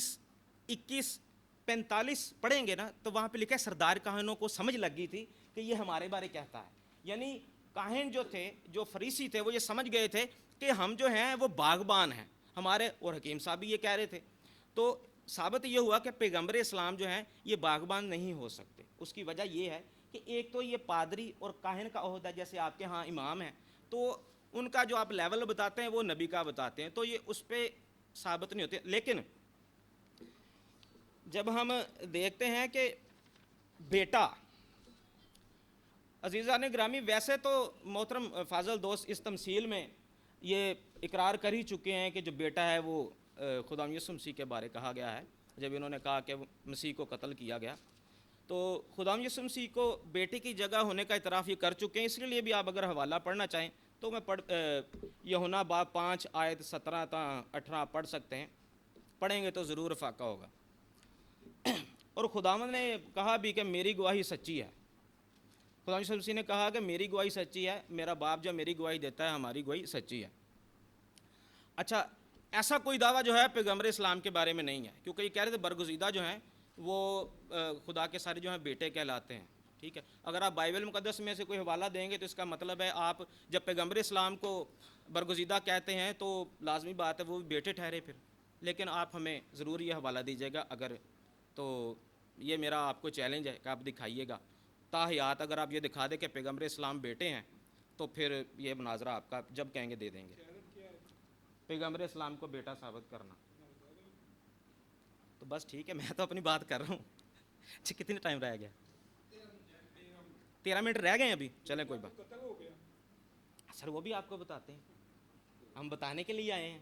21:45 پڑھیں گے نا تو وہاں پہ لکھا ہے سردار کاہنوں کو سمجھ لگ گئی تھی کہ یہ ہمارے بارے کہتا ہے. یعنی کاہن جو تھے، جو فریسی تھے، وہ یہ سمجھ گئے تھے کہ ہم جو ہیں وہ باغبان ہیں ہمارے، اور حکیم صاحب بھی یہ کہہ رہے تھے. تو ثابت یہ ہوا کہ پیغمبر اسلام جو ہیں یہ باغبان نہیں ہو سکتے. اس کی وجہ یہ ہے کہ ایک تو یہ پادری اور کاہن کا عہدہ، جیسے آپ کے ہاں امام ہیں تو ان کا جو آپ لیول بتاتے ہیں وہ نبی کا بتاتے ہیں، تو یہ اس پہ ثابت نہیں ہوتے. لیکن جب ہم دیکھتے ہیں کہ بیٹا، عزیزان گرامی، ویسے تو محترم فاضل دوست اس تمثیل میں یہ اقرار کر ہی چکے ہیں کہ جو بیٹا ہے وہ خدا یسوع مسیح کے بارے کہا گیا ہے. جب انہوں نے کہا کہ مسیح کو قتل کیا گیا تو خدا یسوع مسیح کو بیٹے کی جگہ ہونے کا اعتراف یہ کر چکے ہیں. اس لیے بھی آپ اگر حوالہ پڑھنا چاہیں تو میں یوحنا باب 5 آیت 17 تا 18 پڑھ سکتے ہیں. پڑھیں گے تو ضرور افاقہ ہوگا. اور خداوند نے کہا بھی کہ میری گواہی سچی ہے. خدا یسوع مسیح نے کہا کہ میری گواہی سچی ہے، میرا باپ جو میری گواہی دیتا ہے ہماری گواہی سچی ہے. اچھا، ایسا کوئی دعویٰ جو ہے پیغمبر اسلام کے بارے میں نہیں ہے، کیونکہ یہ کہہ رہے تھے برگزیدہ جو ہیں وہ خدا کے سارے جو ہیں بیٹے کہلاتے ہیں. ٹھیک ہے، اگر آپ بائبل مقدس میں سے کوئی حوالہ دیں گے تو اس کا مطلب ہے آپ جب پیغمبر اسلام کو برگزیدہ کہتے ہیں تو لازمی بات ہے وہ بیٹے ٹھہرے پھر. لیکن آپ ہمیں ضرور یہ حوالہ دیجیے گا، اگر تو یہ میرا آپ کو چیلنج ہے کہ آپ دکھائیے گا تاحیات. اگر آپ یہ دکھا دیں کہ پیغمبر اسلام بیٹے ہیں تو پھر یہ مناظرہ آپ کا جب کہیں گے دے دیں گے. پیغمبر اسلام کو بیٹا ثابت کرنا تو بس ٹھیک ہے، میں تو اپنی بات کر رہا ہوں. اچھا، کتنے ٹائم رہ گیا؟ 13 منٹ رہ گئے ہیں ابھی. چلیں کوئی بات سر، وہ بھی آپ کو بتاتے ہیں، ہم بتانے کے لیے آئے ہیں.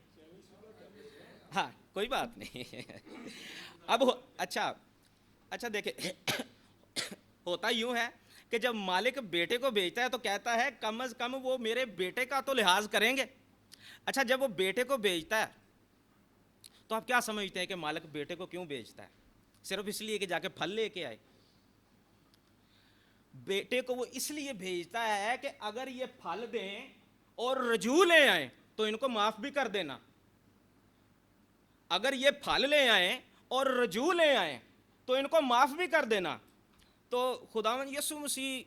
ہاں کوئی بات نہیں. اب اچھا دیکھیں، ہوتا یوں ہے کہ جب مالک بیٹے کو بھیجتا ہے تو کہتا ہے کم از کم وہ میرے بیٹے کا تو لحاظ کریں گے. اچھا، جب وہ بیٹے کو بھیجتا ہے تو آپ کیا سمجھتے ہیں کہ مالک بیٹے کو کیوں بھیجتا ہے؟ صرف اس لیے کہ جا کے پھل لے کے آئے؟ بیٹے کو وہ اس لیے بھیجتا ہے کہ اگر یہ پھل دیں اور رجوع لے آئیں تو ان کو معاف بھی کر دینا. اگر یہ پھل لے آئیں اور رجوع لے آئیں تو ان کو معاف بھی کر دینا. تو خداوند یسوع مسیح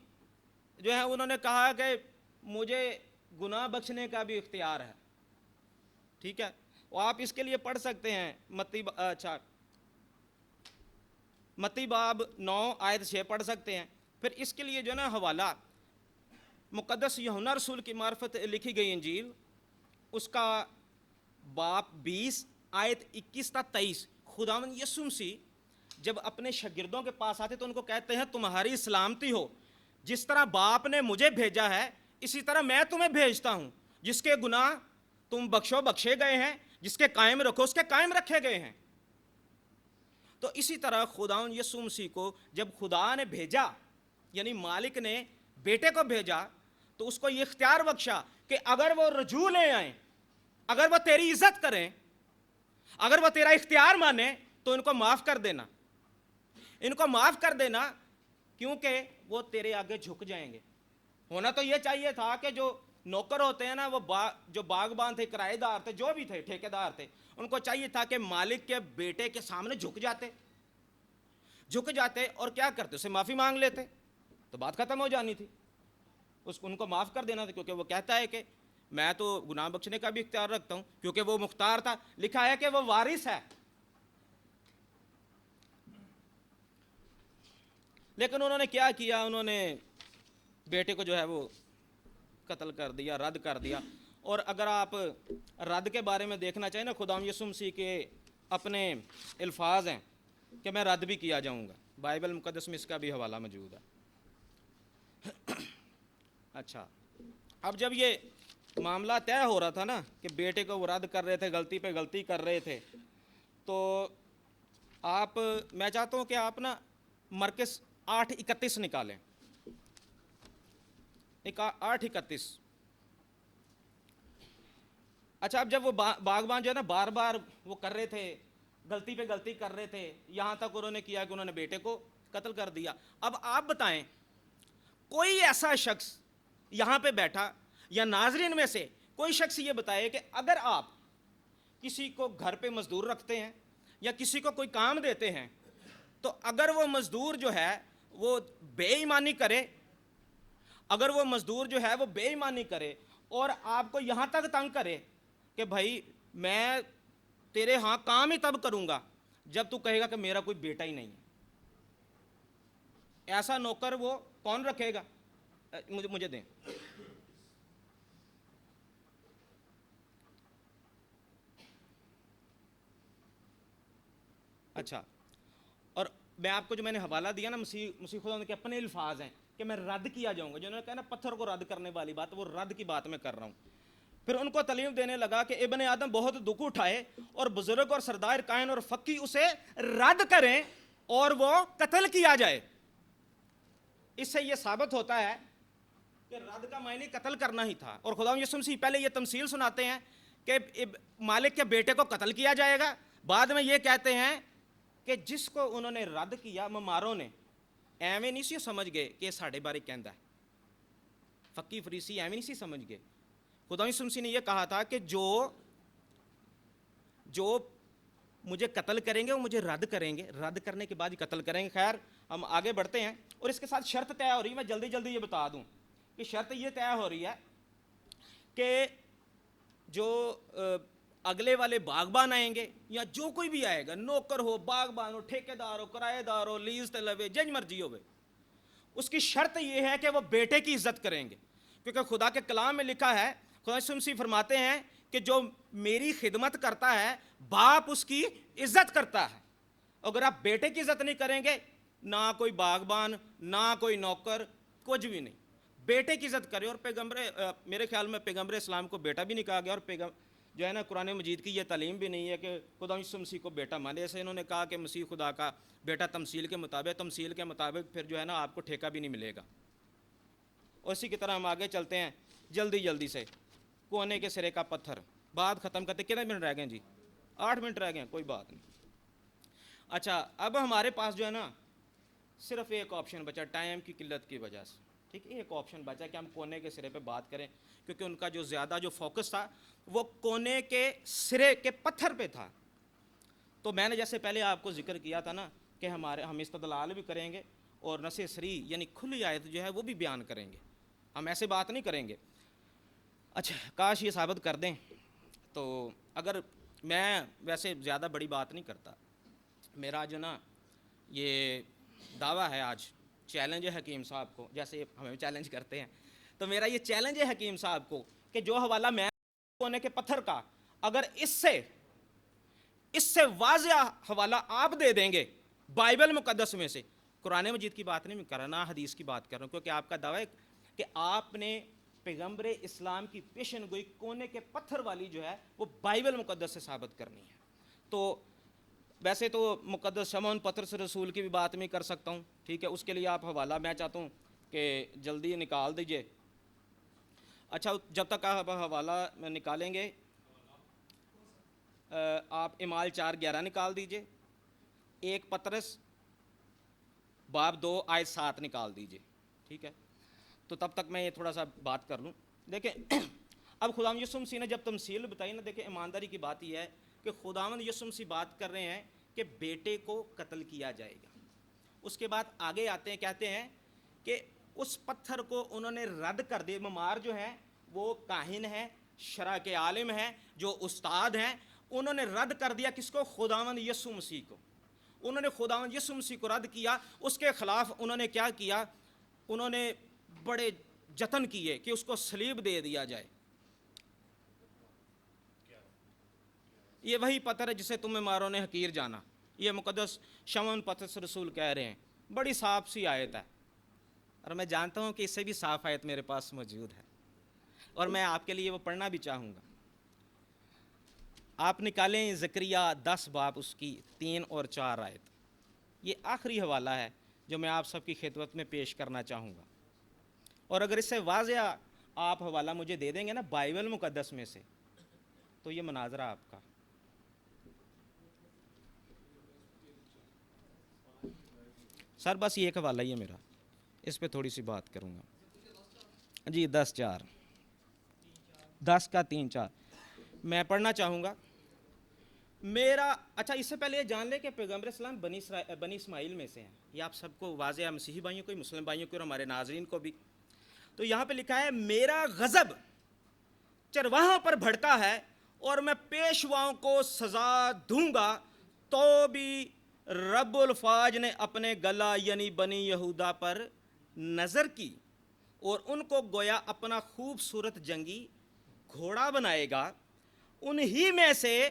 جو ہے انہوں نے کہا کہ مجھے گناہ بخشنے کا بھی اختیار ہے. ٹھیک ہے، وہ آپ اس کے لیے پڑھ سکتے ہیں متی باب 9 آیت 6 پڑھ سکتے ہیں. پھر اس کے لیے جو ہے نا حوالہ مقدس یوحنا رسول کی معرفت لکھی گئی انجیل، اس کا باب 20 آیت 21 تا 23. خداوند یسوع مسیح جب اپنے شاگردوں کے پاس آتے تو ان کو کہتے ہیں تمہاری سلامتی ہو، جس طرح باپ نے مجھے بھیجا ہے اسی طرح میں تمہیں بھیجتا ہوں. جس کے گناہ تم بخشو بخشے گئے ہیں، جس کے قائم رکھو اس کے قائم رکھے گئے ہیں. تو اسی طرح خداوند یسوع مسیح کو جب خدا نے بھیجا، یعنی مالک نے بیٹے کو بھیجا، تو اس کو یہ اختیار بخشا کہ اگر وہ رجوع لے آئیں، اگر وہ تیری عزت کریں، اگر وہ تیرا اختیار مانیں تو ان کو معاف کر دینا. ان کو معاف کر دینا کیونکہ وہ تیرے آگے جھک جائیں گے. ہونا تو یہ چاہیے تھا کہ جو نوکر ہوتے ہیں نا، وہ جو باغبان تھے، کرایہ دار تھے، جو بھی تھے، ٹھیکیدار تھے، ان کو چاہیے تھا کہ مالک کے بیٹے کے سامنے جھک جاتے. جھک جاتے اور کیا کرتے، اسے معافی مانگ لیتے تو بات ختم ہو جانی تھی، ان کو معاف کر دینا تھا، کیونکہ وہ کہتا ہے کہ میں تو گناہ بخشنے کا بھی اختیار رکھتا ہوں، کیونکہ وہ مختار تھا، لکھا ہے کہ وہ وارث ہے۔ لیکن انہوں نے کیا کیا، انہوں نے بیٹے کو جو ہے وہ قتل کر دیا، رد کر دیا۔ اور اگر آپ رد کے بارے میں دیکھنا چاہیں نا، خداوند یسوع مسیح کے اپنے الفاظ ہیں کہ میں رد بھی کیا جاؤں گا، بائبل مقدس میں اس کا بھی حوالہ موجود ہے۔ اچھا، اب جب یہ معاملہ طے ہو رہا تھا نا کہ بیٹے کو وہ رد کر رہے تھے، غلطی پہ غلطی کر رہے تھے، تو میں چاہتا ہوں کہ آپ نا مرکز 8:31 نکالیں، 8:31۔ اچھا، اب جب وہ باغبان جو ہے نا بار بار وہ کر رہے تھے، غلطی پہ غلطی کر رہے تھے، یہاں تک انہوں نے کیا کہ انہوں نے بیٹے کو قتل کر دیا۔ اب آپ بتائیں، کوئی ایسا شخص یہاں پہ بیٹھا یا ناظرین میں سے کوئی شخص یہ بتائے کہ اگر آپ کسی کو گھر پہ مزدور رکھتے ہیں یا کسی کو کوئی کام دیتے ہیں، تو اگر وہ مزدور جو ہے وہ بے ایمانی کرے، اگر وہ مزدور جو ہے وہ بے ایمانی کرے اور آپ کو یہاں تک تنگ کرے کہ بھائی میں تیرے ہاں کام ہی تب کروں گا جب تو کہے گا کہ میرا کوئی بیٹا ہی نہیں ہے، ایسا نوکر وہ کون رکھے گا؟ مجھے دیں۔ اچھا، اور میں آپ کو جو میں نے حوالہ دیا نا، مسیح خدا کے اپنے الفاظ ہیں کہ میں رد کیا جاؤں گا، جو انہوں نے کہا نا پتھر کو رد کرنے والی بات، وہ رد کی بات میں کر رہا ہوں۔ پھر ان کو تعلیم دینے لگا کہ ابن آدم بہت دکھ اٹھائے اور بزرگ اور سردار کائن اور فقی اسے رد کریں اور وہ قتل کیا جائے۔ اس سے یہ ثابت ہوتا ہے کہ رد کا معنی قتل کرنا ہی تھا۔ اور خدا یسوع مسیح پہلے یہ تمثیل سناتے ہیں کہ مالک کے بیٹے کو قتل کیا جائے گا، بعد میں یہ کہتے ہیں کہ جس کو انہوں نے رد کیا مماروں نے، ایویں نہیں سی سمجھ گئے کہ یہ ساڑھے بارے کہندا ہے، فقی فریسی ایویں نہیں سی سمجھ گئے۔ خدا یسوع مسیح نے یہ کہا تھا کہ جو مجھے قتل کریں گے وہ مجھے رد کریں گے، رد کرنے کے بعد ہی قتل کریں گے۔ خیر، ہم آگے بڑھتے ہیں، اور اس کے ساتھ شرط طے ہو رہی ہے، میں جلدی جلدی یہ بتا دوں کہ شرط یہ طے ہو رہی ہے کہ جو اگلے والے باغبان آئیں گے یا جو کوئی بھی آئے گا، نوکر ہو، باغبان ہو، ٹھیکیدار ہو، کرایہ دار ہو، لیز طلب، جج مرضی ہوئے، اس کی شرط یہ ہے کہ وہ بیٹے کی عزت کریں گے، کیونکہ خدا کے کلام میں لکھا ہے، خدا یسوع مسیح فرماتے ہیں کہ جو میری خدمت کرتا ہے باپ اس کی عزت کرتا ہے۔ اگر آپ بیٹے کی عزت نہیں کریں گے، نہ کوئی باغبان، نہ کوئی نوکر، کچھ بھی نہیں، بیٹے کی عزت کرے۔ اور میرے خیال میں پیغمبر اسلام کو بیٹا بھی نہیں کہا گیا، اور جو ہے نا قرآن مجید کی یہ تعلیم بھی نہیں ہے کہ خدا یسوع مسیح کو بیٹا مانے۔ ایسے انہوں نے کہا کہ مسیح خدا کا بیٹا تمثیل کے مطابق پھر جو ہے نا آپ کو ٹھیکہ بھی نہیں ملے گا۔ اور اسی کی طرح ہم آگے چلتے ہیں جلدی سے۔ کونے کے سرے کا پتھر، بات ختم کرتے، کتنے منٹ رہ گئے جی؟ 8 منٹ رہ گئے، کوئی بات نہیں۔ اچھا، اب ہمارے پاس جو ہے نا صرف ایک آپشن بچا، ٹائم کی قلت کی وجہ سے، ٹھیک، ایک آپشن بچا کہ ہم کونے کے سرے پہ بات کریں، کیونکہ ان کا جو زیادہ جو فوکس تھا وہ کونے کے سرے کے پتھر پہ تھا۔ تو میں نے جیسے پہلے آپ کو ذکر کیا تھا نا کہ ہم استدلال بھی کریں گے اور نص صریح یعنی کھلی آیت جو ہے وہ بھی بیان کریں گے، ہم ایسے بات نہیں کریں گے۔ اچھا، کاش یہ ثابت کر دیں۔ تو اگر میں ویسے زیادہ بڑی بات نہیں کرتا، میرا جو نا یہ دعویٰ ہے، آج چیلنج ہے حکیم صاحب کو، جیسے ہمیں چیلنج کرتے ہیں، تو میرا یہ چیلنج ہے حکیم صاحب کو کہ جو حوالہ میں کونے کے پتھر کا، اگر اس سے واضح حوالہ آپ دے دیں گے بائبل مقدس میں سے، قرآن مجید کی بات نہیں کر رہا، نہ حدیث کی بات کر رہا ہوں، کیونکہ آپ کا دعویٰ ہے کہ آپ نے پیغمبر اسلام کی پیشن گوئی کونے کے پتھر والی جو ہے وہ بائبل مقدس سے ثابت کرنی ہے۔ تو ویسے تو مقدس شمعون پترس رسول کی بھی بات میں کر سکتا ہوں، ٹھیک ہے، اس کے لیے آپ حوالہ میں چاہتا ہوں کہ جلدی نکال دیجئے۔ اچھا، جب تک آپ حوالہ نکالیں گے، آپ اعمال 4:11 نکال دیجئے، 1 پترس باب 2 آیت 7 نکال دیجئے، ٹھیک ہے۔ تو تب تک میں یہ تھوڑا سا بات کر لوں۔ دیکھیں، اب خداوند یسوع مسیح نے جب تمثیل بتائی نا، دیکھیں ایمانداری کی بات یہ ہے کہ خداوند یسوع مسیح بات کر رہے ہیں کہ بیٹے کو قتل کیا جائے گا، اس کے بعد آگے آتے ہیں, کہتے ہیں کہ اس پتھر کو انہوں نے رد کر دیا. ممار جو ہیں وہ کاہن ہیں, شرع کے عالم ہیں, جو استاد ہیں, انہوں نے رد کر دیا کس کو؟ خداوند یسوع مسیح کو. انہوں نے خداوند یسوع مسیح کو رد کیا. اس کے خلاف انہوں نے کیا کیا؟ انہوں نے بڑے جتن کیے کہ اس کو صلیب دے دیا جائے. یہ وہی پتھر ہے جسے تمہیں ماروں نے حقیر جانا. یہ مقدس شمعون پطرس رسول کہہ رہے ہیں. بڑی صاف سی آیت ہے, اور میں جانتا ہوں کہ اس سے بھی صاف آیت میرے پاس موجود ہے, اور میں آپ کے لیے وہ پڑھنا بھی چاہوں گا. آپ نکالیں زکریہ 10 باب اس کی 3 اور 4 آیت. یہ آخری حوالہ ہے جو میں آپ سب کی خدمت میں پیش کرنا چاہوں گا, اور اگر اس سے واضح آپ حوالہ مجھے دے دیں گے نا بائبل مقدس میں سے, تو یہ مناظرہ آپ کا. سر بس یہ ایک حوالہ ہی ہے میرا, اس پہ تھوڑی سی بات کروں گا جی. 10:4 10 کا 3:4 میں پڑھنا چاہوں گا میرا. اچھا, اس سے پہلے یہ جان لیں کہ پیغمبر اسلام بنی اسماعیل میں سے ہیں. یہ آپ سب کو واضح ہے, مسیحی بھائیوں کو, مسلم بھائیوں کو, اور ہمارے ناظرین کو بھی. تو یہاں پہ لکھا ہے میرا غضب چرواہوں پر بھڑکا ہے اور میں پیشواؤں کو سزا دوں گا. تو بھی رب الفاج نے اپنے گلا یعنی بنی یہودا پر نظر کی اور ان کو گویا اپنا خوبصورت جنگی گھوڑا بنائے گا. انہی میں سے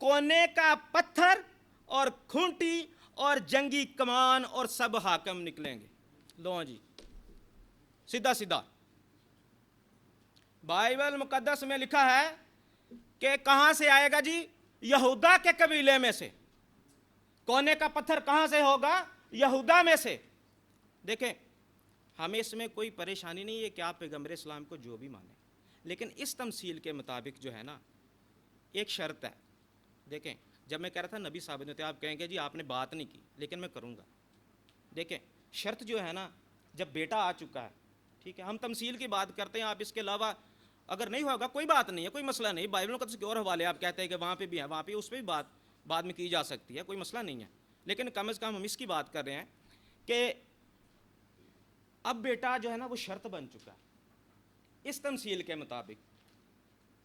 کونے کا پتھر اور کھونٹی اور جنگی کمان اور سب حاکم نکلیں گے. لو جی, سیدھا سیدھا بائبل مقدس میں لکھا ہے کہ کہاں سے آئے گا جی؟ یہودا کے قبیلے میں سے. کونے کا پتھر کہاں سے ہوگا؟ یہودا میں سے. دیکھیں, ہمیں اس میں کوئی پریشانی نہیں ہے کہ آپ پیغمبر اسلام کو جو بھی مانیں, لیکن اس تمثیل کے مطابق جو ہے نا ایک شرط ہے. دیکھیں, جب میں کہہ رہا تھا نبی ثابت ہوتے, آپ کہیں گے جی آپ نے بات نہیں کی, لیکن میں کروں گا. دیکھیں, شرط جو ہے نا, جب بیٹا آ چکا ہے, ٹھیک ہے, ہم تمثیل کی بات کرتے ہیں, آپ اس کے علاوہ اگر نہیں ہوگا کوئی بات نہیں ہے, کوئی مسئلہ نہیں. بائبل مقدس کے اور حوالے آپ کہتے ہیں کہ وہاں پہ بھی ہے, وہاں پہ اس پہ بھی بات بعد میں کی جا سکتی ہے, کوئی مسئلہ نہیں ہے. لیکن کم از کم ہم اس کی بات کر رہے ہیں کہ اب بیٹا جو ہے نا وہ شرط بن چکا ہے اس تمثیل کے مطابق,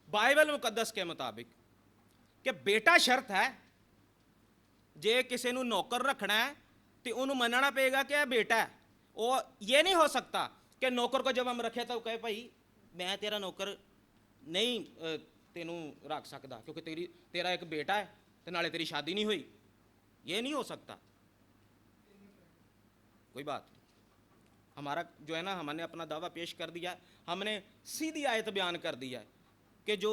بائبل مقدس کے مطابق, کہ بیٹا شرط ہے. جے کسی نو نوکر رکھنا ہے تو انہوں مننا پے گا کہ بیٹا ہے. اور یہ نہیں ہو سکتا کہ نوکر کو جب ہم رکھے تو کہے بھائی میں تیرا نوکر نہیں تینوں رکھ سکتا کیونکہ تیرا ایک بیٹا ہے تو نالے تیری شادی نہیں ہوئی. یہ نہیں ہو سکتا. کوئی بات نہیں, ہمارا جو ہے نا ہم نے اپنا دعویٰ پیش کر دیا, ہم نے سیدھی آیت بیان کر دیا ہے کہ جو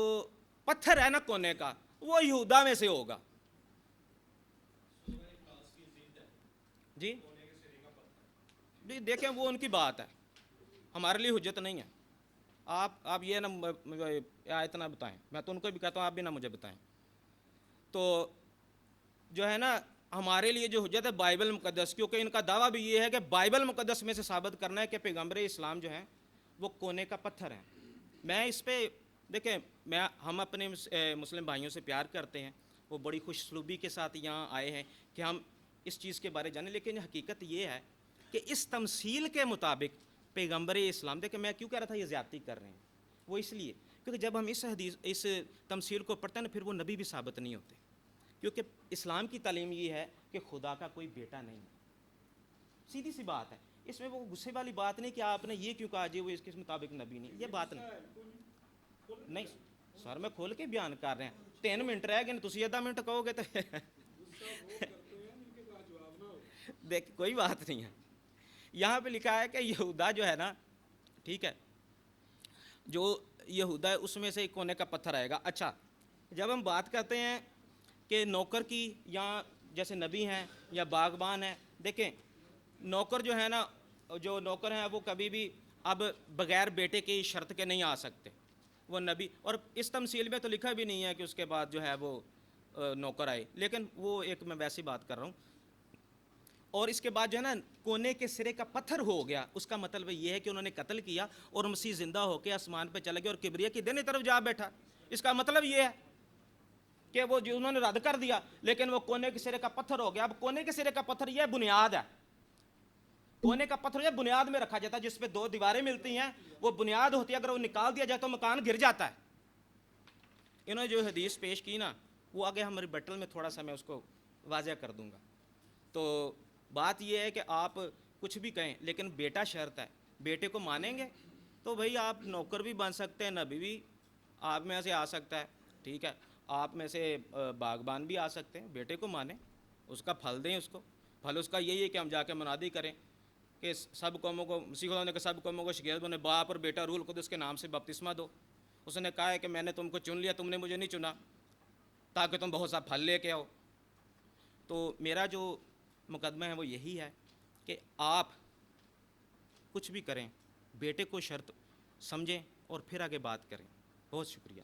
پتھر ہے نا کونے کا وہ یہودا میں سے ہوگا. جی دیکھیں, وہ ان کی بات ہے, ہمارے لیے حجت نہیں ہے. آپ یہ نہ آیت نہ بتائیں, میں تو ان کو بھی کہتا ہوں آپ بھی نہ مجھے بتائیں. تو جو ہے نا ہمارے لیے جو حجت ہے بائبل مقدس, کیونکہ ان کا دعویٰ بھی یہ ہے کہ بائبل مقدس میں سے ثابت کرنا ہے کہ پیغمبر اسلام جو ہیں وہ کونے کا پتھر ہیں. میں اس پہ دیکھیں, ہم اپنے مسلم بھائیوں سے پیار کرتے ہیں, وہ بڑی خوش اسلوبی کے ساتھ یہاں آئے ہیں کہ ہم اس چیز کے بارے جانیں, لیکن حقیقت یہ ہے کہ اس تمثیل کے مطابق پیغمبر اسلام, دیکھیں میں کیوں کہہ رہا تھا یہ زیادتی کر رہے ہیں, وہ اس لیے کیونکہ جب ہم اس تمثیل کو پڑھتے ہیں نا پھر وہ نبی بھی ثابت نہیں ہوتے, کیونکہ اسلام کی تعلیم یہ ہے کہ خدا کا کوئی بیٹا نہیں ہے. سیدھی سی بات ہے, اس میں وہ غصے والی بات نہیں کہ آپ نے یہ کیوں کہا جی وہ اس کے مطابق نبی نہیں, یہ بات نہیں سر, میں کھول کے بیان کر رہے ہیں. 3 منٹ رہ گئے, تسی 10 منٹ کہو گے تو دیکھ کوئی بات نہیں ہے. یہاں پہ لکھا ہے کہ یہودا جو ہے نا, ٹھیک ہے, جو یہودا ہے اس میں سے ایک کونے کا پتھر آئے گا. اچھا, جب ہم بات کرتے ہیں کہ نوکر کی, یا جیسے نبی ہیں یا باغبان ہیں, دیکھیں نوکر جو ہے نا, جو نوکر ہیں وہ کبھی بھی اب بغیر بیٹے کی شرط کے نہیں آ سکتے, وہ نبی. اور اس تمثیل میں تو لکھا بھی نہیں ہے کہ اس کے بعد جو ہے وہ نوکر آئے, لیکن وہ ایک میں ویسی بات کر رہا ہوں. اور اس کے بعد جو ہے نا کونے کے سرے کا پتھر ہو گیا, اس کا مطلب یہ ہے کہ انہوں نے قتل کیا اور مسیح زندہ ہو کے آسمان پہ چلے گئے اور کبریا کی دینی طرف جا بیٹھا. اس کا مطلب یہ ہے کہ وہ جو انہوں نے رد کر دیا, لیکن وہ کونے کے سرے کا پتھر ہو گیا. اب کونے کے سرے کا پتھر یہ بنیاد ہے, ہونے کا پتھر جو بنیاد میں رکھا جاتا ہے، جس پہ دو دیواریں ملتی ہیں، وہ بنیاد ہوتی ہے، اگر وہ نکال دیا جائے تو مکان گر جاتا ہے۔ انہوں نے جو حدیث پیش کی نا، وہ آگے ہماری بٹل میں تھوڑا سا میں اس کو واضح کر دوں گا۔ تو بات یہ ہے کہ آپ کچھ بھی کہیں لیکن بیٹا شرط ہے، بیٹے کو مانیں گے تو بھئی آپ نوکر بھی بن سکتے ہیں، نبی بھی آپ میں سے آ سکتا ہے، ٹھیک ہے، آپ میں سے باغبان بھی آ سکتے ہیں، بیٹے کو مانیں، اس کا پھل دیں، اس کو پھل اس کا یہی ہے کہ ہم جا کے منادی کریں کہ سب قوموں کو، مسیح خدا نے کہ سب قوموں کو شگیت بنے، باپ اور بیٹا روح القدس کے نام سے بپتسمہ دو۔ اس نے کہا ہے کہ میں نے تم کو چن لیا، تم نے مجھے نہیں چنا، تاکہ تم بہت سا پھل لے کے آؤ۔ تو میرا جو مقدمہ ہے وہ یہی ہے کہ آپ کچھ بھی کریں، بیٹے کو شرط سمجھیں اور پھر آگے بات کریں۔ بہت شکریہ۔